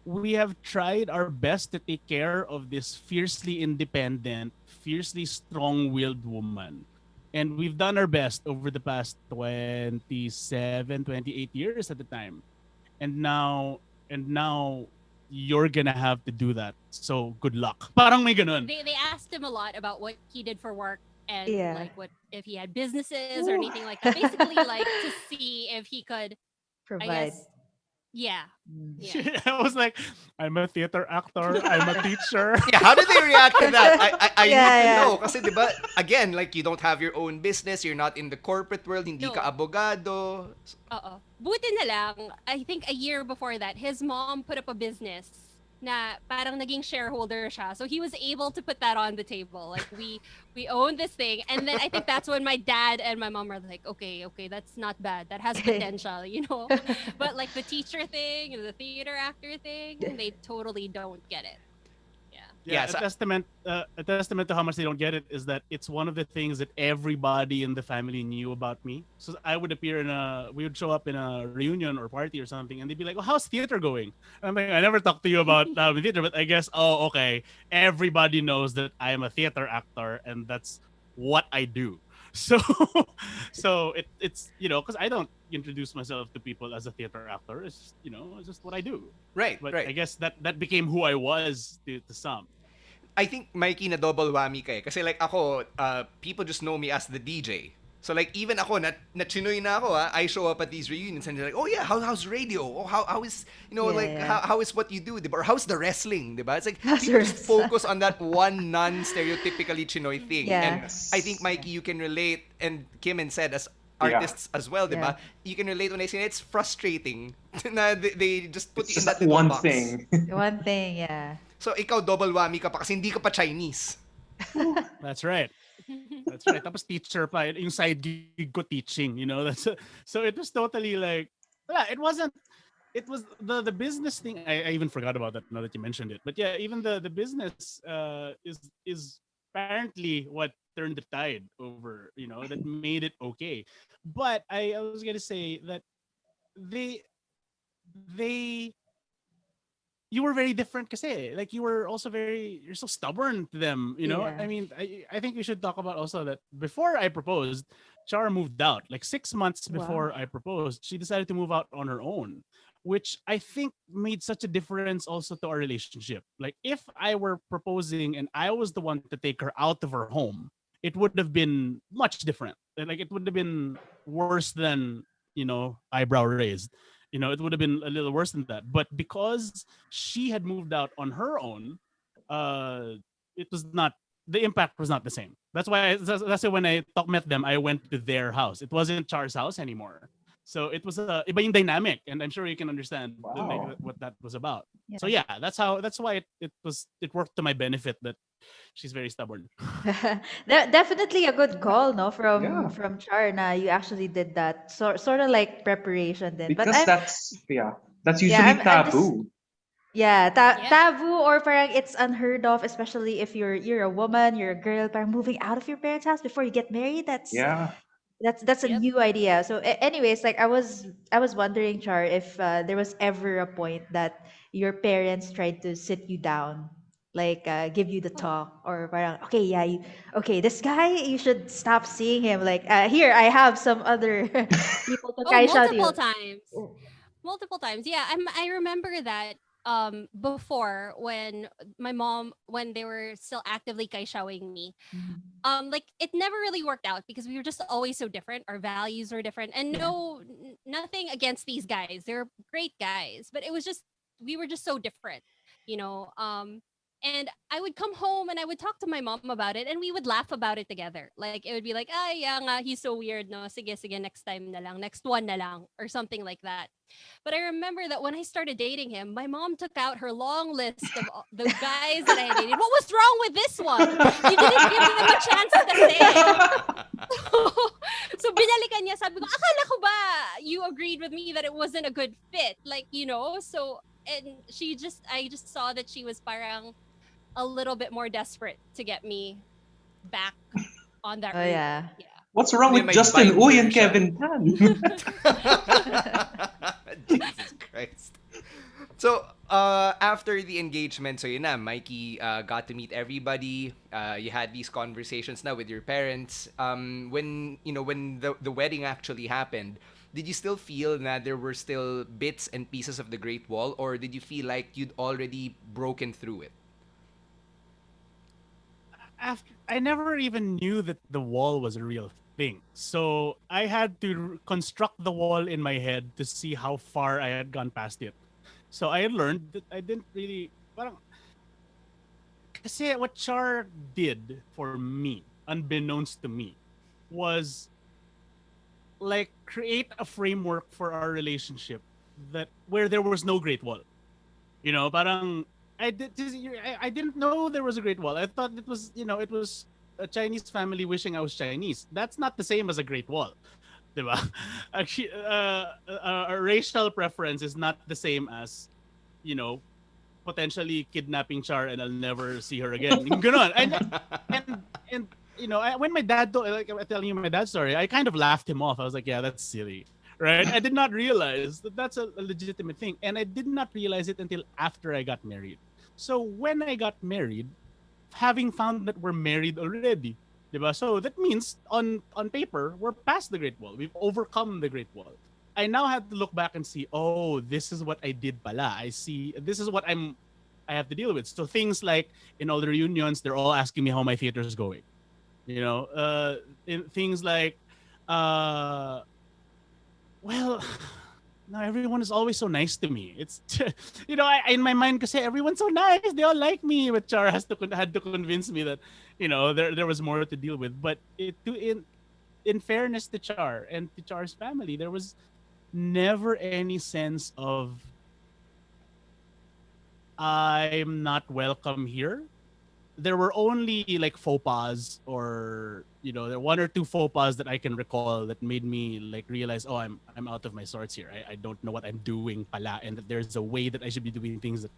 we have tried our best to take care of this fiercely independent, fiercely strong-willed woman. And we've done our best over the past 27, 28 years at the time. And now you're gonna have to do that. So good luck. Parang may ganun. They asked him a lot about what he did for work and Yeah. like what if he had businesses or anything like that. Basically, like to see if he could, I Provide. guess, yeah, Mm. yeah. I was like, I'm a theater actor. I'm a teacher. Yeah, how did they react to that? I Yeah, need to yeah. know. Kasi diba, again, like you don't have your own business, you're not in the corporate world, hindi No. ka abogado. Oo. Buti na lang, I think a year before that, his mom put up a business na parang naging shareholder siya. So he was able to put that on the table. Like we own this thing. And then I think that's when my dad and my mom were like, okay, that's not bad. That has potential, you know? But like the teacher thing, the theater actor thing, they totally don't get it. Yeah. Yeah, Yeah, so- a testament to how much they don't get it is that it's one of the things that everybody in the family knew about me. So I would we would show up in a reunion or party or something, and they'd be like, "Oh, how's theater going?" And I'm like, "I never talked to you about theater, but I guess, oh, okay, everybody knows that I am a theater actor, and that's what I do." So, so it's because I don't introduce myself to people as a theater actor. It's just, it's just what I do. Right, But right. I guess that became who I was to some. I think, Mikey, na double whammy ka eh. Kasi like ako, people just know me as the DJ. So like even ako, na chinoy na ako I show up at these reunions and they're like, oh yeah, how's radio? Oh, how is, Yeah, like, yeah. how is what you do? Diba? Or how's the wrestling? Diba? It's like, How's people the just wrestling? focus on that one non-stereotypically chinoy thing. Yeah. And Yes. I think, Mikey, you can relate, and Kim and said, as Yeah. artists as well, diba? Yeah. You can relate when I say it's frustrating na they just put It's you in just that that little one box. thing. One thing, yeah. So ikaw double whammy ka pa kasi hindi ka pa Chinese. That's right. That's right. Tapos teacher pa, yung side gig ko teaching, that's so it was totally like, yeah, it was the business thing. I even forgot about that now that you mentioned it. But yeah, even the business is apparently what turned the tide over, that made it okay. But I was gonna say that they they you were very different kasi. Like you were also you're so stubborn to them, Yeah. I mean, I think we should talk about also that before I proposed, Char moved out. Like 6 months before Wow. I proposed, she decided to move out on her own, which I think made such a difference also to our relationship. Like if I were proposing and I was the one to take her out of her home, it would have been much different. Like it would have been worse than, eyebrow raised. It would have been a little worse than that. But because she had moved out on her own, it was not the impact was not the same. That's why when I met them, I went to their house. It wasn't Char's house anymore. So it was iba yung dynamic, and I'm sure you can understand Wow. what that was about. Yeah. So yeah, that's why it worked to my benefit that she's very stubborn. Definitely a good call, no, Yeah. from Char na you actually did that. Sort of like preparation then. But Because that's yeah, usually I'm just taboo. yeah, Yeah. taboo or parang it's unheard of, especially if you're a woman, you're a girl, parang moving out of your parents' house before you get married. Yeah. That's a Yep. new idea. So, anyways, like I was wondering, Char, if there was ever a point that your parents tried to sit you down, like give you the Oh, talk, or parang, okay, yeah, okay, this guy, you should stop seeing him. Like, here, I have some other people to oh, cash out multiple you. times. Oh, Multiple times. Yeah, I remember that before when my mom when they were still actively kai showing me. mhm. Like it never really worked out because we were just always so different. Our values were different. And Yeah. nothing against these guys. They're great guys, but it was just we were just so different, you know. And I would come home and I would talk to my mom about it and we would laugh about it together. Like it would be like, ah, yeah nga, he's so weird, no? Sige, sige, next time na lang, next one na lang, or something like that. But I remember that when I started dating him, my mom took out her long list of the guys that I had dated. What was wrong with this one? You didn't give him a chance to say. So binalikan niya, sabi ko, akala ko ba you agreed with me that it wasn't a good fit? Like, so, and I just saw that she was parang a little bit more desperate to get me back on that Oh route. yeah. Yeah. What's wrong Hindi, with may Justin binder Uy and siya. Kevin Tan? Jesus Christ. So, after the engagement, so yun na, Mikey got to meet everybody. You had these conversations now with your parents. When the wedding actually happened, did you still feel that there were still bits and pieces of the Great Wall, or did you feel like you'd already broken through it? After I never even knew that the wall was a real thing. So I had to construct the wall in my head to see how far I had gone past it. So I learned that I didn't really parang kasi what Char did for me, unbeknownst to me, was like create a framework for our relationship that where there was no great wall. Parang I didn't know there was a great wall. I thought it was a Chinese family wishing I was Chinese. That's not the same as a great wall. Diba? Actually, a racial preference is not the same as, you know, potentially kidnapping Char and I'll never see her again. Ganon. And when my dad like I'm telling you my dad's story, I kind of laughed him off. I was like, yeah, that's silly. Right? I did not realize that that's a legitimate thing. And I did not realize it until after I got married. So when I got married, having found that we're married already, diba? So that means on paper, we're past the Great Wall. We've overcome the Great Wall. I now had to look back and see, oh, this is what I did pala. I see, this is what I have to deal with. So things like in all the reunions, they're all asking me how my theater is going. Things like, uh, well, no, everyone is always so nice to me. It's, in my mind, kasi everyone's so nice. They all like me. But Char had to convince me that, there was more to deal with. But in fairness to Char and to Char's family, there was never any sense of I'm not welcome here. There were only like faux pas or there were one or two faux pas that I can recall that made me like realize, oh, I'm out of my sorts here. I don't know what I'm doing pala, and that there's a way that I should be doing things that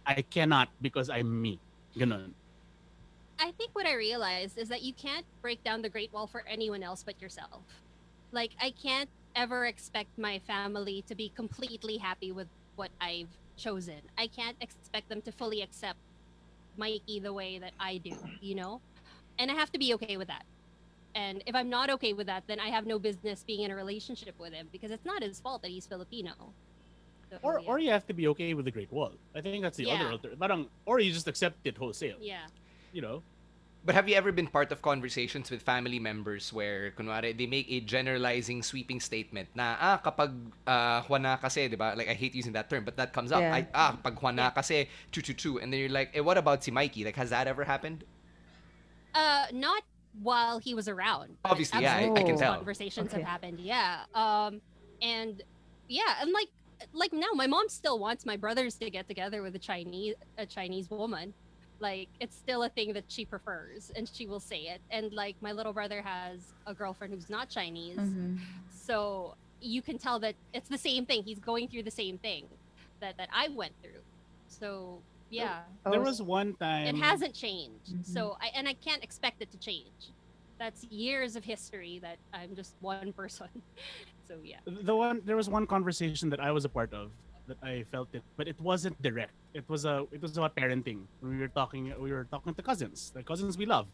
I cannot because I'm me. Ganon. I think what I realized is that you can't break down the Great Wall for anyone else but yourself. Like, I can't ever expect my family to be completely happy with what I've chosen. I can't expect them to fully accept Mikey the way that I do, And I have to be okay with that. And if I'm not okay with that, then I have no business being in a relationship with him because it's not his fault that he's Filipino. So, Or you have to be okay with the Great Wall. I think that's the other alternative. Or you just accept it wholesale. Yeah. But have you ever been part of conversations with family members where, kunwari, they make a generalizing, sweeping statement na, kapag Juana kasi, di ba? Like, I hate using that term, but that comes up. Yeah. Kapag Juana kasi, chu-chu-chu. And then you're like, what about si Mikey? Like, has that ever happened? Not while he was around. But Obviously, yeah, I can absolutely tell. conversations Okay. have happened. Yeah. And like now, my mom still wants my brothers to get together with a Chinese woman. Like, it's still a thing that she prefers, and she will say it. And like, my little brother has a girlfriend who's not Chinese, Mm-hmm. so you can tell that it's the same thing. He's going through the same thing that I went through. So yeah, There was one time. it hasn't changed. Mhm. So I can't expect it to change. That's years of history that I'm just one person. So yeah. There was one conversation that I was a part of that I felt it, but it wasn't direct. It was about parenting. We were talking to cousins, the cousins we love.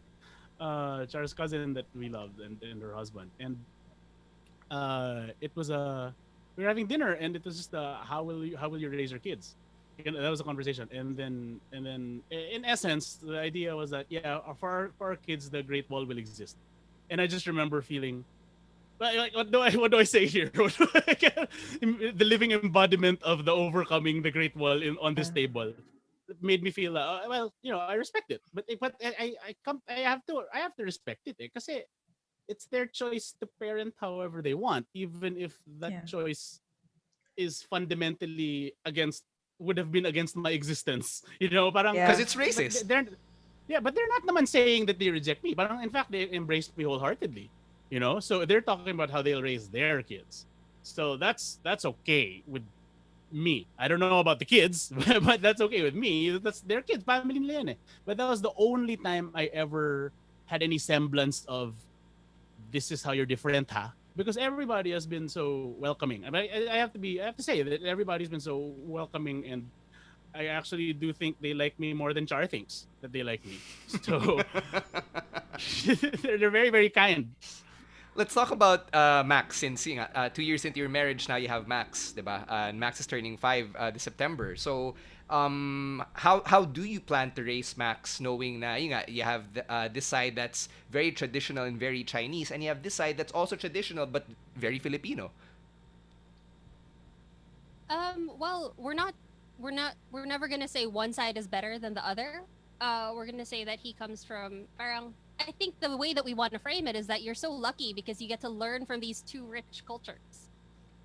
Char's cousin that we loved and her husband. And it was we were having dinner and it was just how will you raise your kids? That was a conversation. And then in essence the idea was that for our kids the Great Wall will exist. And I just remember feeling like, what do I say here? The living embodiment of the overcoming the Great Wall on this table. made me feel well, I respect it, but I have to respect it, kasi it's their choice to parent however they want, even if that Yeah. choice is fundamentally would have been against my existence. Parang, Because Yeah. it's but racist. they're yeah, but they're not naman saying that they reject me. Parang in fact they embraced me wholeheartedly. So they're talking about how they'll raise their kids. So that's okay with me. I don't know about the kids, but that's okay with me. That's their kids, family nila yan eh. But that was the only time I ever had any semblance of this is how you're different, huh? Because everybody has been so welcoming. I have to say that everybody's been so welcoming, and I actually do think they like me more than Char thinks that they like me. So they're very, very kind. Let's talk about Max. Since 2 years into your marriage now, you have Max, diba? And Max is turning 5 this September. So, how do you plan to raise Max, knowing na yun nga, you have this side that's very traditional and very Chinese, and you have this side that's also traditional but very Filipino. Well, we're never gonna say one side is better than the other. We're gonna say that he comes from parang. I think the way that we want to frame it is that you're so lucky because you get to learn from these two rich cultures.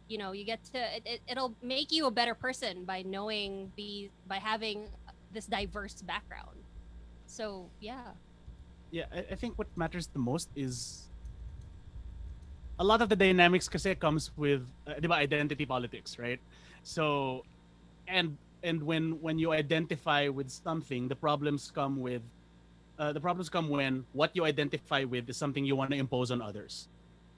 You get to it'll make you a better person by by having this diverse background. So yeah. Yeah, I think what matters the most is a lot of the dynamics kasi comes with di ba, identity politics, right? So and when you identify with something, the problems come when what you identify with is something you want to impose on others.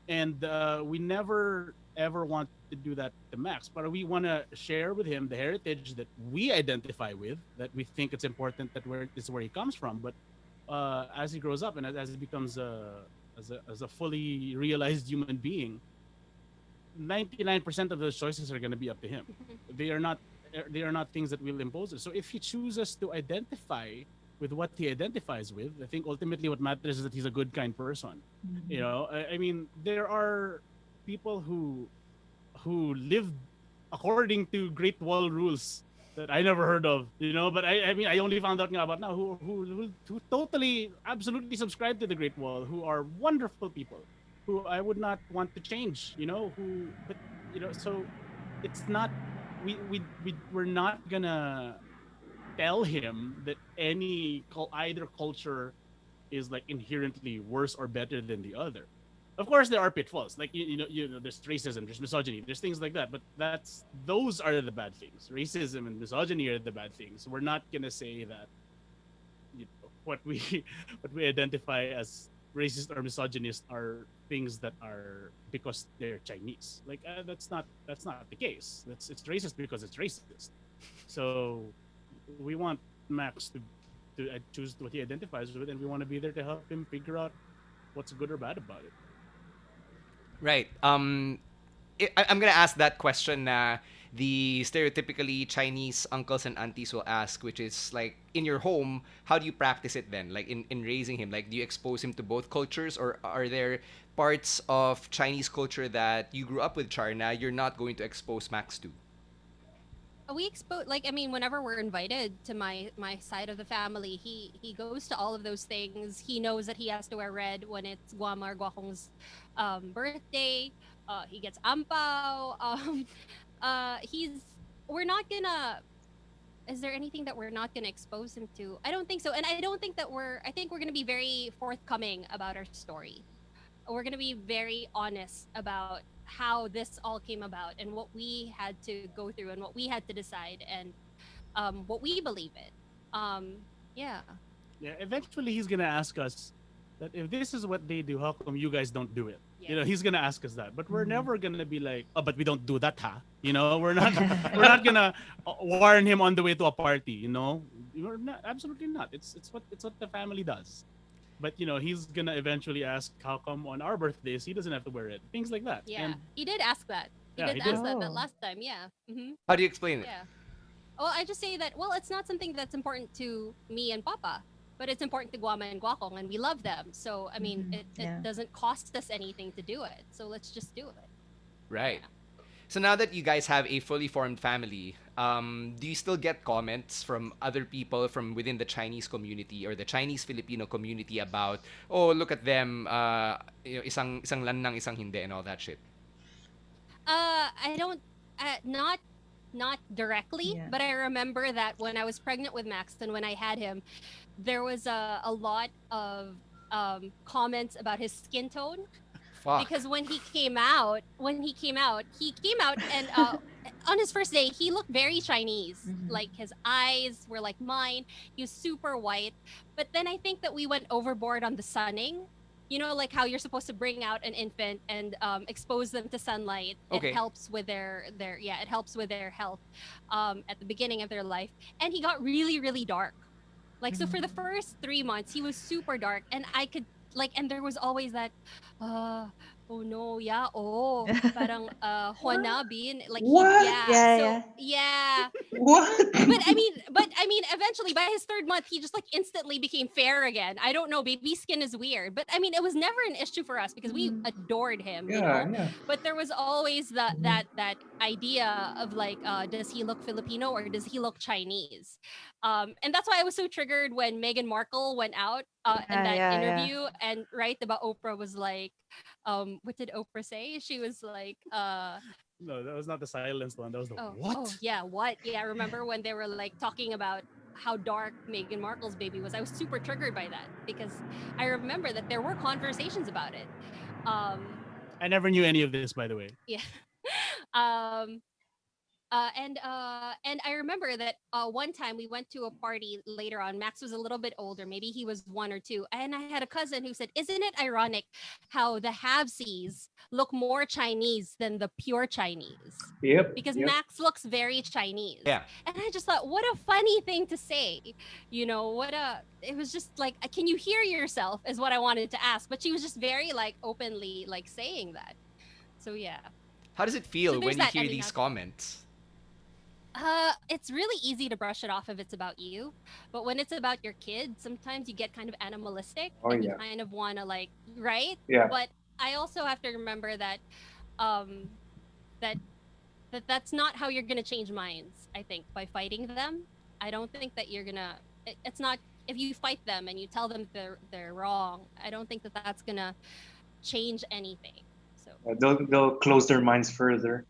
And we never ever want to do that to Max, but we want to share with him the heritage that we identify with, that we think it's important that this is where he comes from. But as he grows up and as he becomes as a fully realized human being, 99% of those choices are going to be up to him. They are not things that we'll impose. So if he chooses to identify with what he identifies with, I think ultimately what matters is that he's a good, kind person. I mean, there are people who live according to Great Wall rules that I never heard of. But I mean, I only found out nga about now who totally, absolutely subscribe to the Great Wall, who are wonderful people, who I would not want to change. So it's not we're not gonna tell him that either culture is like inherently worse or better than the other. Of course, there are pitfalls. Like there's racism, there's misogyny, there's things like that. But those are the bad things. Racism and misogyny are the bad things. We're not gonna say that what we what we identify as racist or misogynist are things that are because they're Chinese. Like that's not the case. It's racist because it's racist. So we want Max to choose what he identifies with, and we want to be there to help him figure out what's good or bad about it. Right. I'm gonna ask that question na the stereotypically Chinese uncles and aunties will ask, which is like, in your home, how do you practice it then? Like in raising him, like do you expose him to both cultures, or are there parts of Chinese culture that you grew up with, Charna, you're not going to expose Max to? We expose, like, I mean, whenever we're invited to my side of the family, he goes to all of those things. He knows that he has to wear red when it's Guama or Guakong's birthday. He gets ampao. He's we're not gonna is there anything that we're not going to expose him to? I don't think so. And I don't think that I think we're going to be very forthcoming about our story. We're going to be very honest about how this all came about and what we had to go through and what we had to decide and what we believe in. Yeah. Yeah, eventually he's gonna ask us that if this is what they do, how come you guys don't do it? Yeah. He's gonna ask us that, but we're never gonna be like, oh, but we don't do that, huh? We're not, we're not gonna warn him on the way to a party. We're not, absolutely not. It's what the family does. But he's gonna eventually ask, how come on our birthdays he doesn't have to wear it? Things like that. Yeah. And He did ask that. He Yeah, did he ask did. that Oh. last time. Yeah. How do you explain it? Yeah. Well, I just say that, well, it's not something that's important to me and Papa, but it's important to Guama and Guakong, and we love them. So, I mean, Mhm. it Yeah. doesn't cost us anything to do it. So let's just do it. Right. So now that you guys have a fully formed family, do you still get comments from other people from within the Chinese community or the Chinese Filipino community about, oh, look at them, isang lanang, isang hindi, and all that shit? I don't, not directly, Yeah. but I remember that when I was pregnant with Max and when I had him, there was a lot of comments about his skin tone Fuck. because he came out and on his first day he looked very Chinese. Mhm. Like his eyes were like mine. He was super white. But then I think that we went overboard on the sunning. You know, like how you're supposed to bring out an infant and expose them to sunlight. Okay. It helps with it helps with their health at the beginning of their life. And he got really, really dark. Like so for the first 3 months, he was super dark, and I could like, and there was always that, uh, oh no, yeah, oh, parang Juanabin, like he, What? yeah, Yeah, so yeah. yeah, What? but I mean, eventually by his 3rd month, he just like instantly became fair again. I don't know, baby skin is weird, but I mean, it was never an issue for us because we adored him, you Yeah, know. yeah. But there was always that idea of like, does he look Filipino or does he look Chinese? And that's why I was so triggered when Meghan Markle went out in Yeah, that yeah, yeah. interview, and right about Oprah was like, what did Oprah say? She was like, No, that was not the silenced one. That was the oh yeah, what? Yeah, remember when they were like talking about how dark Meghan Markle's baby was? I was super triggered by that because I remember that there were conversations about it. I never knew any of this, by the way. Yeah. um, and I remember that one time we went to a party later on. Max was a little bit older, maybe he was 1 or 2, and I had a cousin who said, "Isn't it ironic how the halvesies look more Chinese than the pure Chinese?" Yep. Because Yep. Max looks very Chinese. Yeah. And I just thought, what a funny thing to say. You know, it was just like, can you hear yourself? Is what I wanted to ask. But she was just very like openly like saying that. So yeah. How does it So feel there's when you that hear ending these up. comments? It's really easy to brush it off if it's about you, but when it's about your kid, sometimes you get kind of animalistic Oh, and you yeah. kind of want to like, right? Yeah. But I also have to remember that, um, that that's not how you're gonna change minds. I think by fighting them, I don't think that you're gonna. It's not if you fight them and you tell them they're wrong. I don't think that that's gonna change anything. So They'll close their minds further.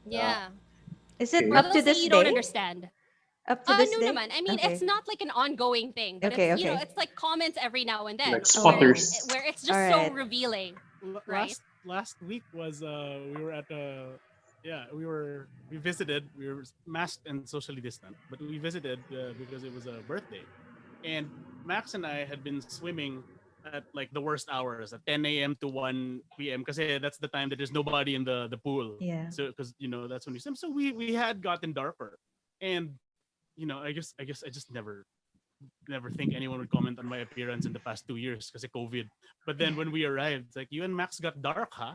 yeah. Is it Okay. Or up they'll to say this you don't day? understand. Up to this No day? naman. I mean, Okay. it's not like an ongoing thing, but Okay, it's, you know, okay. it's like comments every now and then Like where, spotters. where it's just All so right. revealing, right? Last week was we were at we visited. We were masked and socially distant, but we visited because it was a birthday, and Max and I had been swimming at like the worst hours at 10 a.m. to 1 p.m. because that's the time that there's nobody in the pool. Yeah. So because that's when we swim. So we had gotten darker, and I just never think anyone would comment on my appearance in the past 2 years because of COVID. But then when we arrived, it's like, you and Max got dark, huh?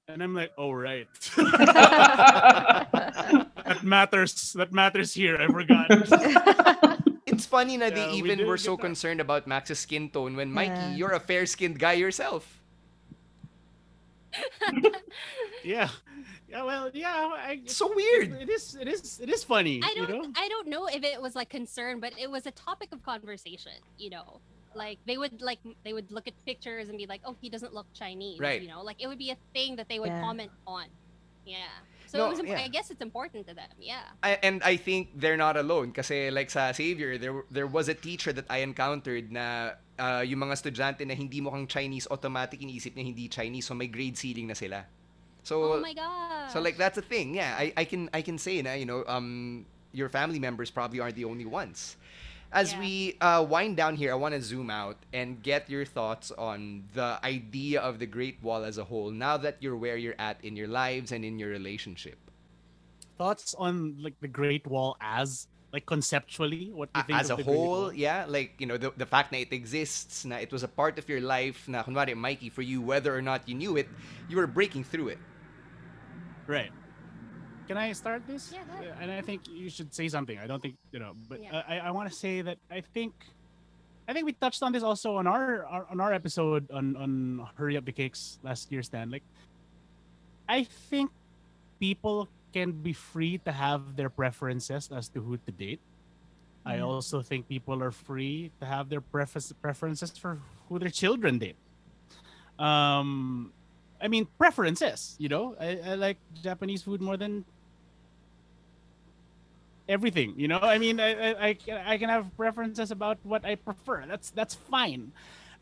And I'm like, oh right. That matters. That matters here. I forgot. It's funny that they Yeah, we even did were get so that. concerned about Max's skin tone when Mikey, Yeah. you're a fair-skinned guy yourself. Yeah. Yeah, well, yeah. It's so weird. It is funny. I don't know if it was like concern, but it was a topic of conversation, you know. Like they would look at pictures and be like, "Oh, he doesn't look Chinese," Right. you know. Like it would be a thing that they would Yeah. comment on. Yeah. So No, it was yeah. I guess it's important to them. Yeah. And I think they're not alone kasi like sa Xavier there was a teacher that I encountered na yung mga estudyante na hindi mukhang Chinese automatic iniisip niya hindi Chinese so may grade ceiling na sila. So Oh my god. so like that's a thing. Yeah, I can say na your family members probably aren't the only ones. As Yeah. we wind down here, I want to zoom out and get your thoughts on the idea of the Great Wall as a whole. Now that you're where you're at in your lives and in your relationship, Thoughts on like the Great Wall as like conceptually, what you think as a of the Great whole, Wall? yeah, like the fact that it exists, na it was a part of your life, na kunwari Mikey, for you, whether or not you knew it, you were breaking through it. Right. Can I start this? Yeah, go ahead. And I think you should say something. I don't think but Yeah. I want to say that I think we touched on this also on our episode on Hurry Up the Cakes last year, Stan. Like, I think people can be free to have their preferences as to who to date. I Yeah. also think people are free to have their preferences for who their children date. Um, I mean, preferences. I like Japanese food more than everything. I mean, I can have preferences about what I prefer. That's fine.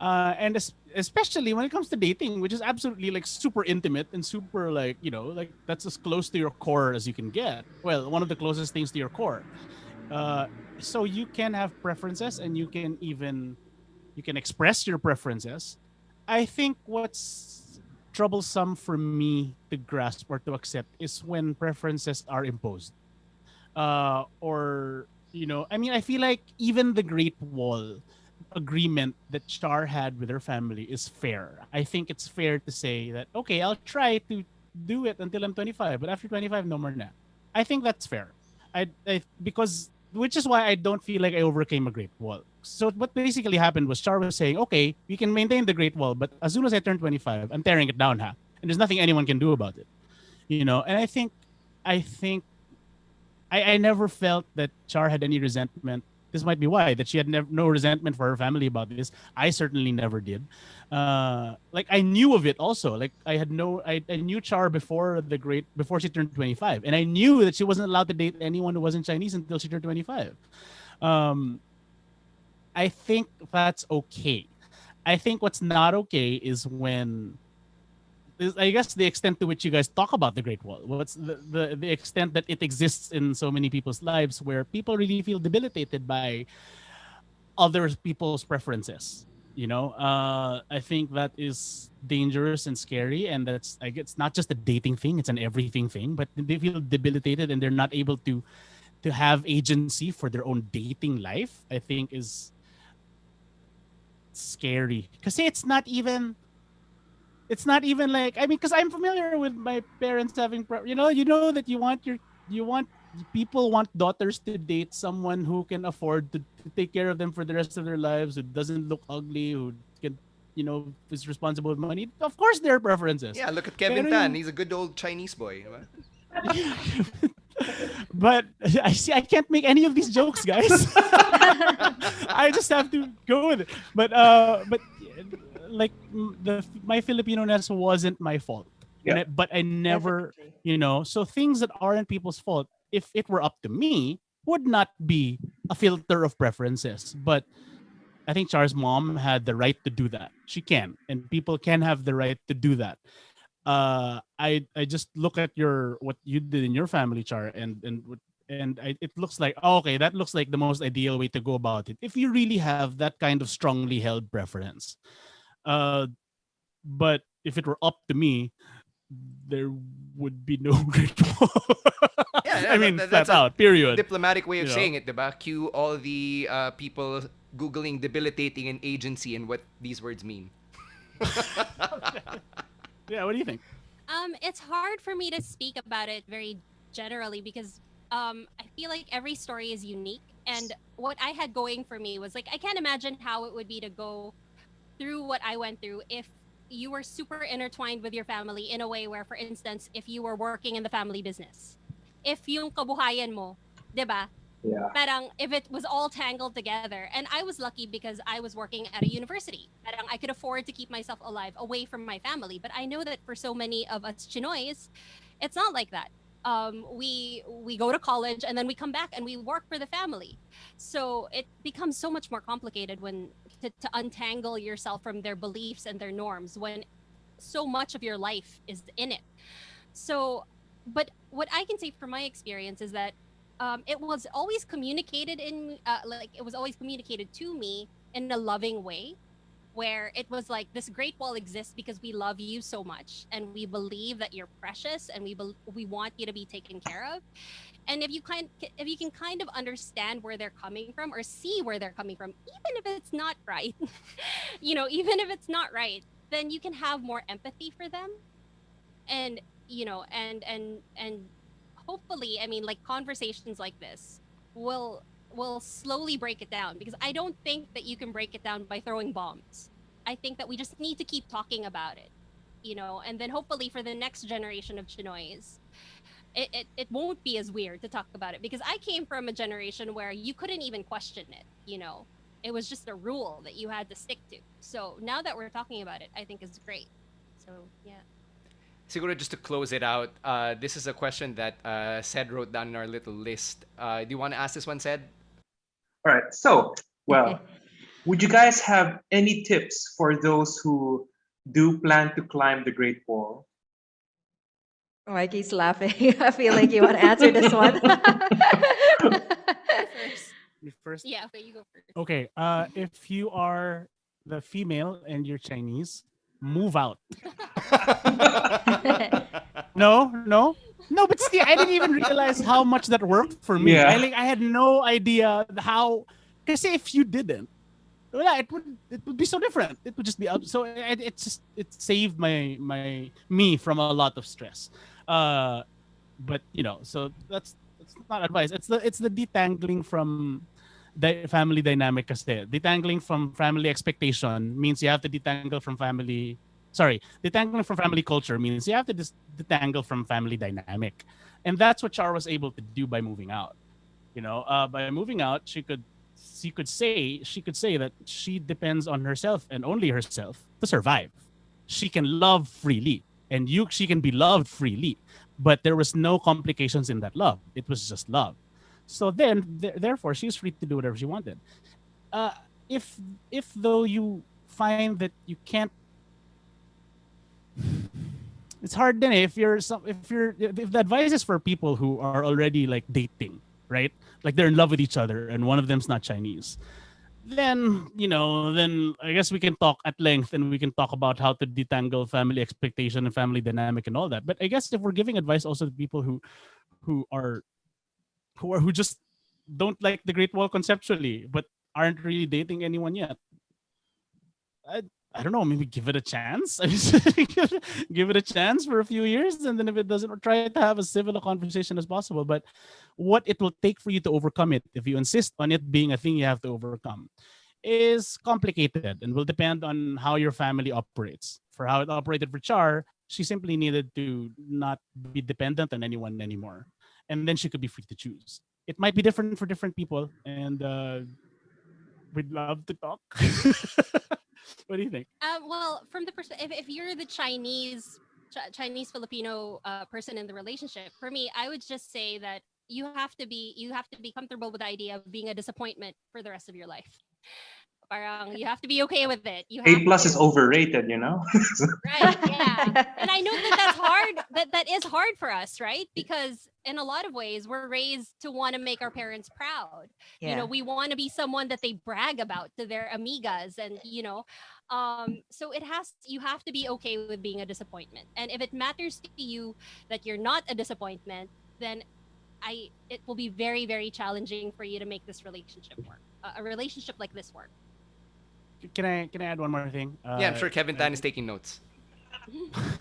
And especially when it comes to dating, which is absolutely like super intimate and super like like that's as close to your core as you can get. Well, one of the closest things to your core. Uh, so you can have preferences, and you can express your preferences. I think what's troublesome for me to grasp or to accept is when preferences are imposed. Or I mean, I feel like even the Great Wall agreement that Char had with her family is fair. I think it's fair to say that okay, I'll try to do it until I'm 25, but after 25, no more na. I think that's fair. I because which is why I don't feel like I overcame a Great Wall. So what basically happened was Char was saying, okay, we can maintain the Great Wall, but as soon as I turn 25, I'm tearing it down, ha. And there's nothing anyone can do about it. And I think I never felt that Char had any resentment. This might be why that she had no resentment for her family about this. I certainly never did. Like I knew of it also. Like I knew Char before she turned 25, and I knew that she wasn't allowed to date anyone who wasn't Chinese until she turned 25. Um, I think that's okay. I think what's not okay is when I guess the extent to which you guys talk about the Great Wall. What's the extent that it exists in so many people's lives where people really feel debilitated by other people's preferences. I think that is dangerous and scary, and that's I guess not just a dating thing; it's an everything thing. But they feel debilitated and they're not able to have agency for their own dating life. I think is scary because it's not even like I mean because I'm familiar with my parents having that you want people want daughters to date someone who can afford to take care of them for the rest of their lives, who doesn't look ugly, who can is responsible with money. Of course there are preferences. Yeah, look at Pero Kevin Tan. He's a good old Chinese boy. Diba? but I can't make any of these jokes, guys. I just have to go with it. But like my Filipino-ness wasn't my fault. Yeah. But I never, Definitely. so things that aren't people's fault, if it were up to me, would not be a filter of preferences. But I think Char's mom had the right to do that. She can, and people can have the right to do that. I just look at what you did in your family, Char, and it looks like okay, that looks like the most ideal way to go about it if you really have that kind of strongly held preference. Uh, but if it were up to me, there would be no Great Wall. Yeah, I mean, that's flat a out. Period. diplomatic way of You know. saying it, diba? Cue all the people googling debilitating and agency and what these words mean. Yeah. What do you think? It's hard for me to speak about it very generally because I feel like every story is unique. And what I had going for me was like I can't imagine how it would be to go through what I went through if you were super intertwined with your family in a way where, for instance, if you were working in the family business, if yung kabuhayan mo, 'di ba? Yeah. Parang if it was all tangled together. And I was lucky because I was working at a university. Parang I could afford to keep myself alive away from my family. But I know that for so many of us Chinoys, it's not like that. We go to college and then we come back and we work for the family. So it becomes so much more complicated when to untangle yourself from their beliefs and their norms when so much of your life is in it. So, but what I can say from my experience is that it was always communicated like it was always communicated to me in a loving way, where it was like this great wall exists because we love you so much and we believe that you're precious and we want you to be taken care of. And if you can kind of understand where they're coming from or see where they're coming from, even if it's not right, even if it's not right, then you can have more empathy for them. And and hopefully, I mean, like conversations like this will slowly break it down, because I don't think that you can break it down by throwing bombs. I think that we just need to keep talking about it, and then hopefully for the next generation of Chinoys, it won't be as weird to talk about it because I came from a generation where you couldn't even question it, you know. It was just a rule that you had to stick to. So now that we're talking about it, I think is great. So yeah. Siguro just to close it out, this is a question that Sed wrote down in our little list. Do you want to ask this one, Sed? All right. So, well, would you guys have any tips for those who do plan to climb the Great Wall? Mikey's laughing. I feel like you want to answer this one. You first. Me first. Yeah, okay, you go first. Okay. If you are the female and you're Chinese, move out. No, no, no. But see, I didn't even realize how much that worked for me. Yeah. I had no idea how. Because if you didn't, well, it would be so different. It would just be up. So it saved me from a lot of stress. Uh, but so that's not advice. It's the detangling from the family dynamic kasi. Detangling from family expectation means you have to detangle from family. Sorry, detangling from family culture means you have to detangle from family dynamic, and that's what Char was able to do by moving out. By moving out, she could say that she depends on herself and only herself to survive. She can love freely, and she can be loved freely, but there was no complications in that love. It was just love. So then, therefore, she's free to do whatever she wanted. Uh, if though you find that you can't, it's hard then if the advice is for people who are already like dating, right? Like they're in love with each other and one of them's not Chinese. Then I guess we can talk at length and we can talk about how to detangle family expectation and family dynamic and all that. But I guess if we're giving advice also to people who are who just don't like the Great Wall conceptually, but aren't really dating anyone yet. I, I don't know, maybe give it a chance. Give it a chance for a few years, and then if it doesn't, try to have as civil a conversation as possible. But what it will take for you to overcome it, if you insist on it being a thing you have to overcome, is complicated and will depend on how your family operates. For how it operated for Char, she simply needed to not be dependent on anyone anymore, and then she could be free to choose. It might be different for different people, and we'd love to talk. What do you think? Well, from the perspective, if you're the Chinese Filipino person in the relationship, for me, I would just say that you have to be comfortable with the idea of being a disappointment for the rest of your life. Parang you have to be okay with it. You A have plus is to. overrated, you know? Right, yeah. And I know that that's hard. That is hard for us, right? Because in a lot of ways, we're raised to want to make our parents proud. You know, Yeah. we want to be someone that they brag about to their amigas, and so you have to be okay with being a disappointment. And if it matters to you that you're not a disappointment, then it will be very, very challenging for you to make this relationship work. A relationship like this work. Can I add one more thing? Yeah, I'm sure Kevin Tan is taking notes.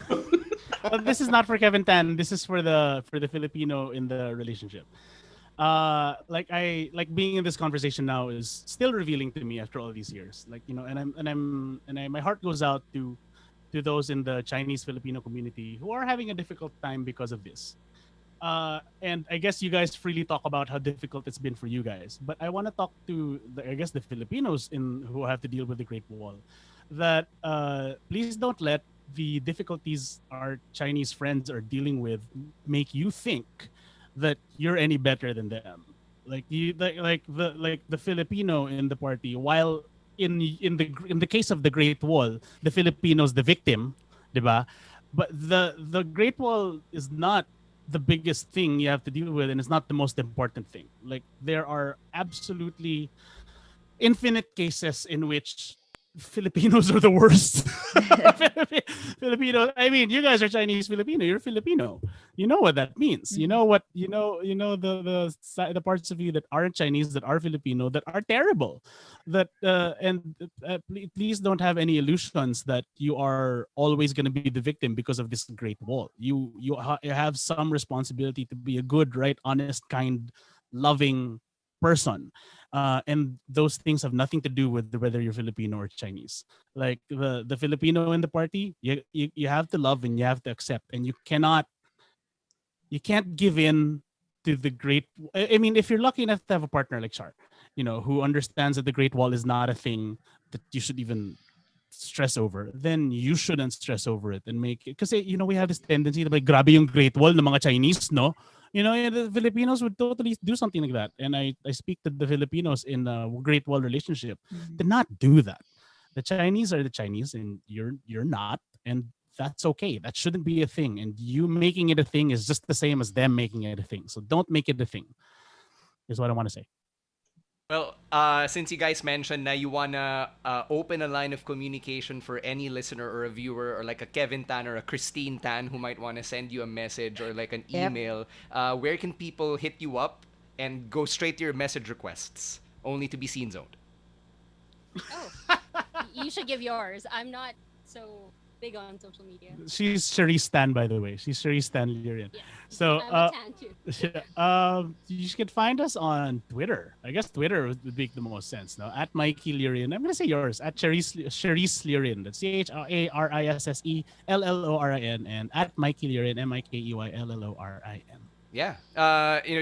Well, this is not for Kevin Tan. This is for the Filipino in the relationship. Like being in this conversation now is still revealing to me after all these years. Like my heart goes out to those in the Chinese Filipino community who are having a difficult time because of this. And I guess you guys freely talk about how difficult it's been for you guys. But I want to talk to I guess the Filipinos in who have to deal with the Great Wall. That please don't let the difficulties our Chinese friends are dealing with make you think that you're any better than them. Like the Filipino in the party, while in the case of the Great Wall, the Filipinos the victim, diba? But the Great Wall is not the biggest thing you have to deal with, and it's not the most important thing. Like there are absolutely infinite cases in which Filipinos are the worst. Filipino. I mean, you guys are Chinese Filipino. You're Filipino. You know what that means. You know what you know. You know the parts of you that aren't Chinese, that are Filipino, that are terrible. Please don't have any illusions that you are always going to be the victim because of this Great Wall. You have some responsibility to be a good, right, honest, kind, loving person, and those things have nothing to do with whether you're Filipino or Chinese. Like the Filipino in the party, you have to love and you have to accept, and you can't give in to the great. I mean, if you're lucky enough to have a partner like Char, who understands that the Great Wall is not a thing that you should even stress over, then you shouldn't stress over it and make it. Because we have this tendency to like grabe yung Great Wall ng mga Chinese, no? The Filipinos would totally do something like that. And I speak to the Filipinos in a Great Wall relationship to not do that. The Chinese are the Chinese, and you're not, and that's okay. That shouldn't be a thing. And you making it a thing is just the same as them making it a thing. So don't make it a thing. Is what I want to say. Well, since you guys mentioned that you wanna open a line of communication for any listener or a viewer, or like a Kevin Tan or a Christine Tan who might want to send you a message or like an Yep. email, where can people hit you up and go straight to your message requests, only to be scene zoned? Oh, you should give yours. I'm not so big on social media. She's Charisse Stan, by the way. She's Charisse Stan Llorin. Yeah. So I'm a tan too. you can find us on Twitter. I guess Twitter would make the most sense. No, at Mikey Llorin. I'm gonna say yours at Charisse Llorin. That's CharissLLorin, and at Mikey Llorin, MikeyLLorin. Yeah.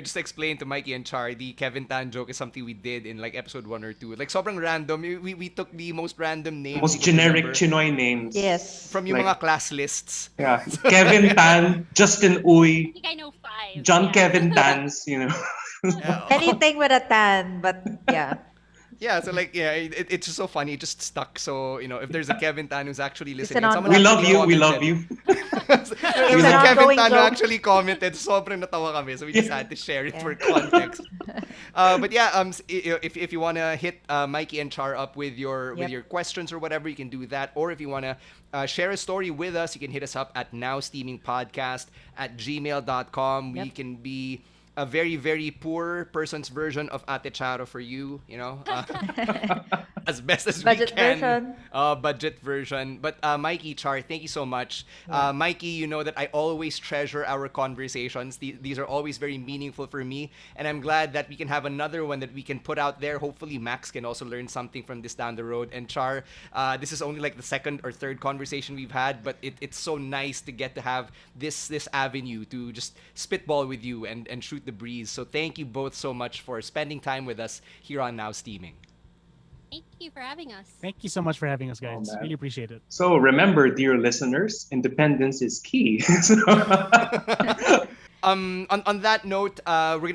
Just explain to Mikey and Char, the Kevin Tan joke is something we did in like episode 1 or 2. Like sobrang random. We took the most random names. Most we could generic remember Chinoy names. Yes. from yung like- mga class lists. Yeah. Kevin Tan, Justin I Uy, think I know 5. John yeah. Kevin Tans, Yeah. Anything with a tan, but yeah. Yeah, so like, it's just so funny. It just stuck. So, if there's a Kevin Tan who's actually listening, an someone We love actually you. We commented. love you. There was an a Kevin ongoing Tan who joke. actually commented. Sobrang natawa kami. So we just had to share it for context. But yeah, if you want to hit Mikey and Char up with your questions or whatever, you can do that. Or if you want to share a story with us, you can hit us up at nowsteamingpodcast@gmail.com. We Yep. can be a very, very poor person's version of Ate Charo for you, as best as Budget we can. version. Budget version. But Mikey, Char, thank you so much. Mikey, you know that I always treasure our conversations. These are always very meaningful for me. And I'm glad that we can have another one that we can put out there. Hopefully, Max can also learn something from this down the road. And Char, this is only like the second or third conversation we've had, but it's so nice to get to have this avenue to just spitball with you and shoot the breeze. So thank you both so much for spending time with us here on Now Steaming. Thank you for having us. Thank you so much for having us, guys. man. Really appreciate it. So remember, dear listeners, independence is key. On that note,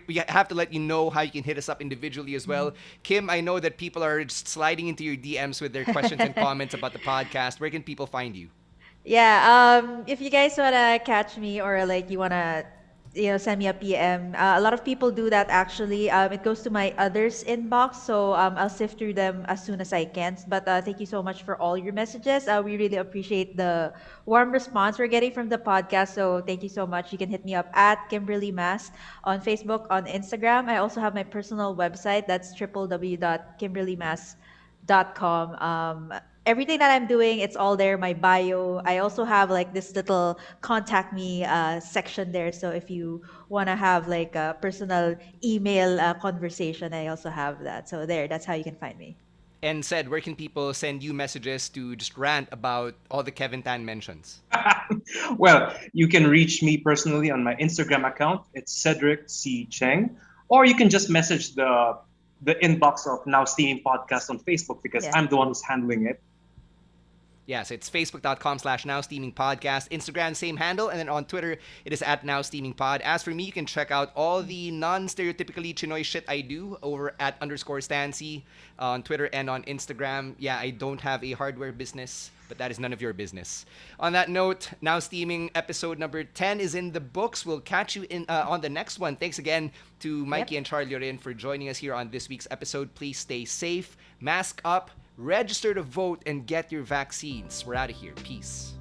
we have to let you know how you can hit us up individually as well. Kim, I know that people are just sliding into your DMs with their questions and comments about the podcast. Where can people find you? Yeah, if you guys wanna catch me or like you wanna send me a PM. A lot of people do that actually. It goes to my others inbox, so I'll sift through them as soon as I can. But thank you so much for all your messages. We really appreciate the warm response we're getting from the podcast. So thank you so much. You can hit me up at Kimberly Mass on Facebook, on Instagram. I also have my personal website. That's www.kimberlymass.com. Everything that I'm doing, it's all there, my bio. I also have like this little contact me section there. So if you want to have like a personal email conversation, I also have that. So that's how you can find me. And said, where can people send you messages to just rant about all the Kevin Tan mentions? Well, you can reach me personally on my Instagram account. It's Cedric C. Cheng. Or you can just message the inbox of Now Steaming Podcast on Facebook because I'm the one who's handling it. Yes, it's facebook.com/nowsteamingpodcast. Instagram, same handle. And then on Twitter, it is at nowsteamingpod. As for me, you can check out all the non-stereotypically Chinoy shit I do over at _Stancy on Twitter and on Instagram. Yeah, I don't have a hardware business, but that is none of your business. On that note, Now Steaming episode number 10 is in the books. We'll catch you on the next one. Thanks again to Mikey and Char Llorin for joining us here on this week's episode. Please stay safe, mask up, register to vote, and get your vaccines. We're out of here. Peace.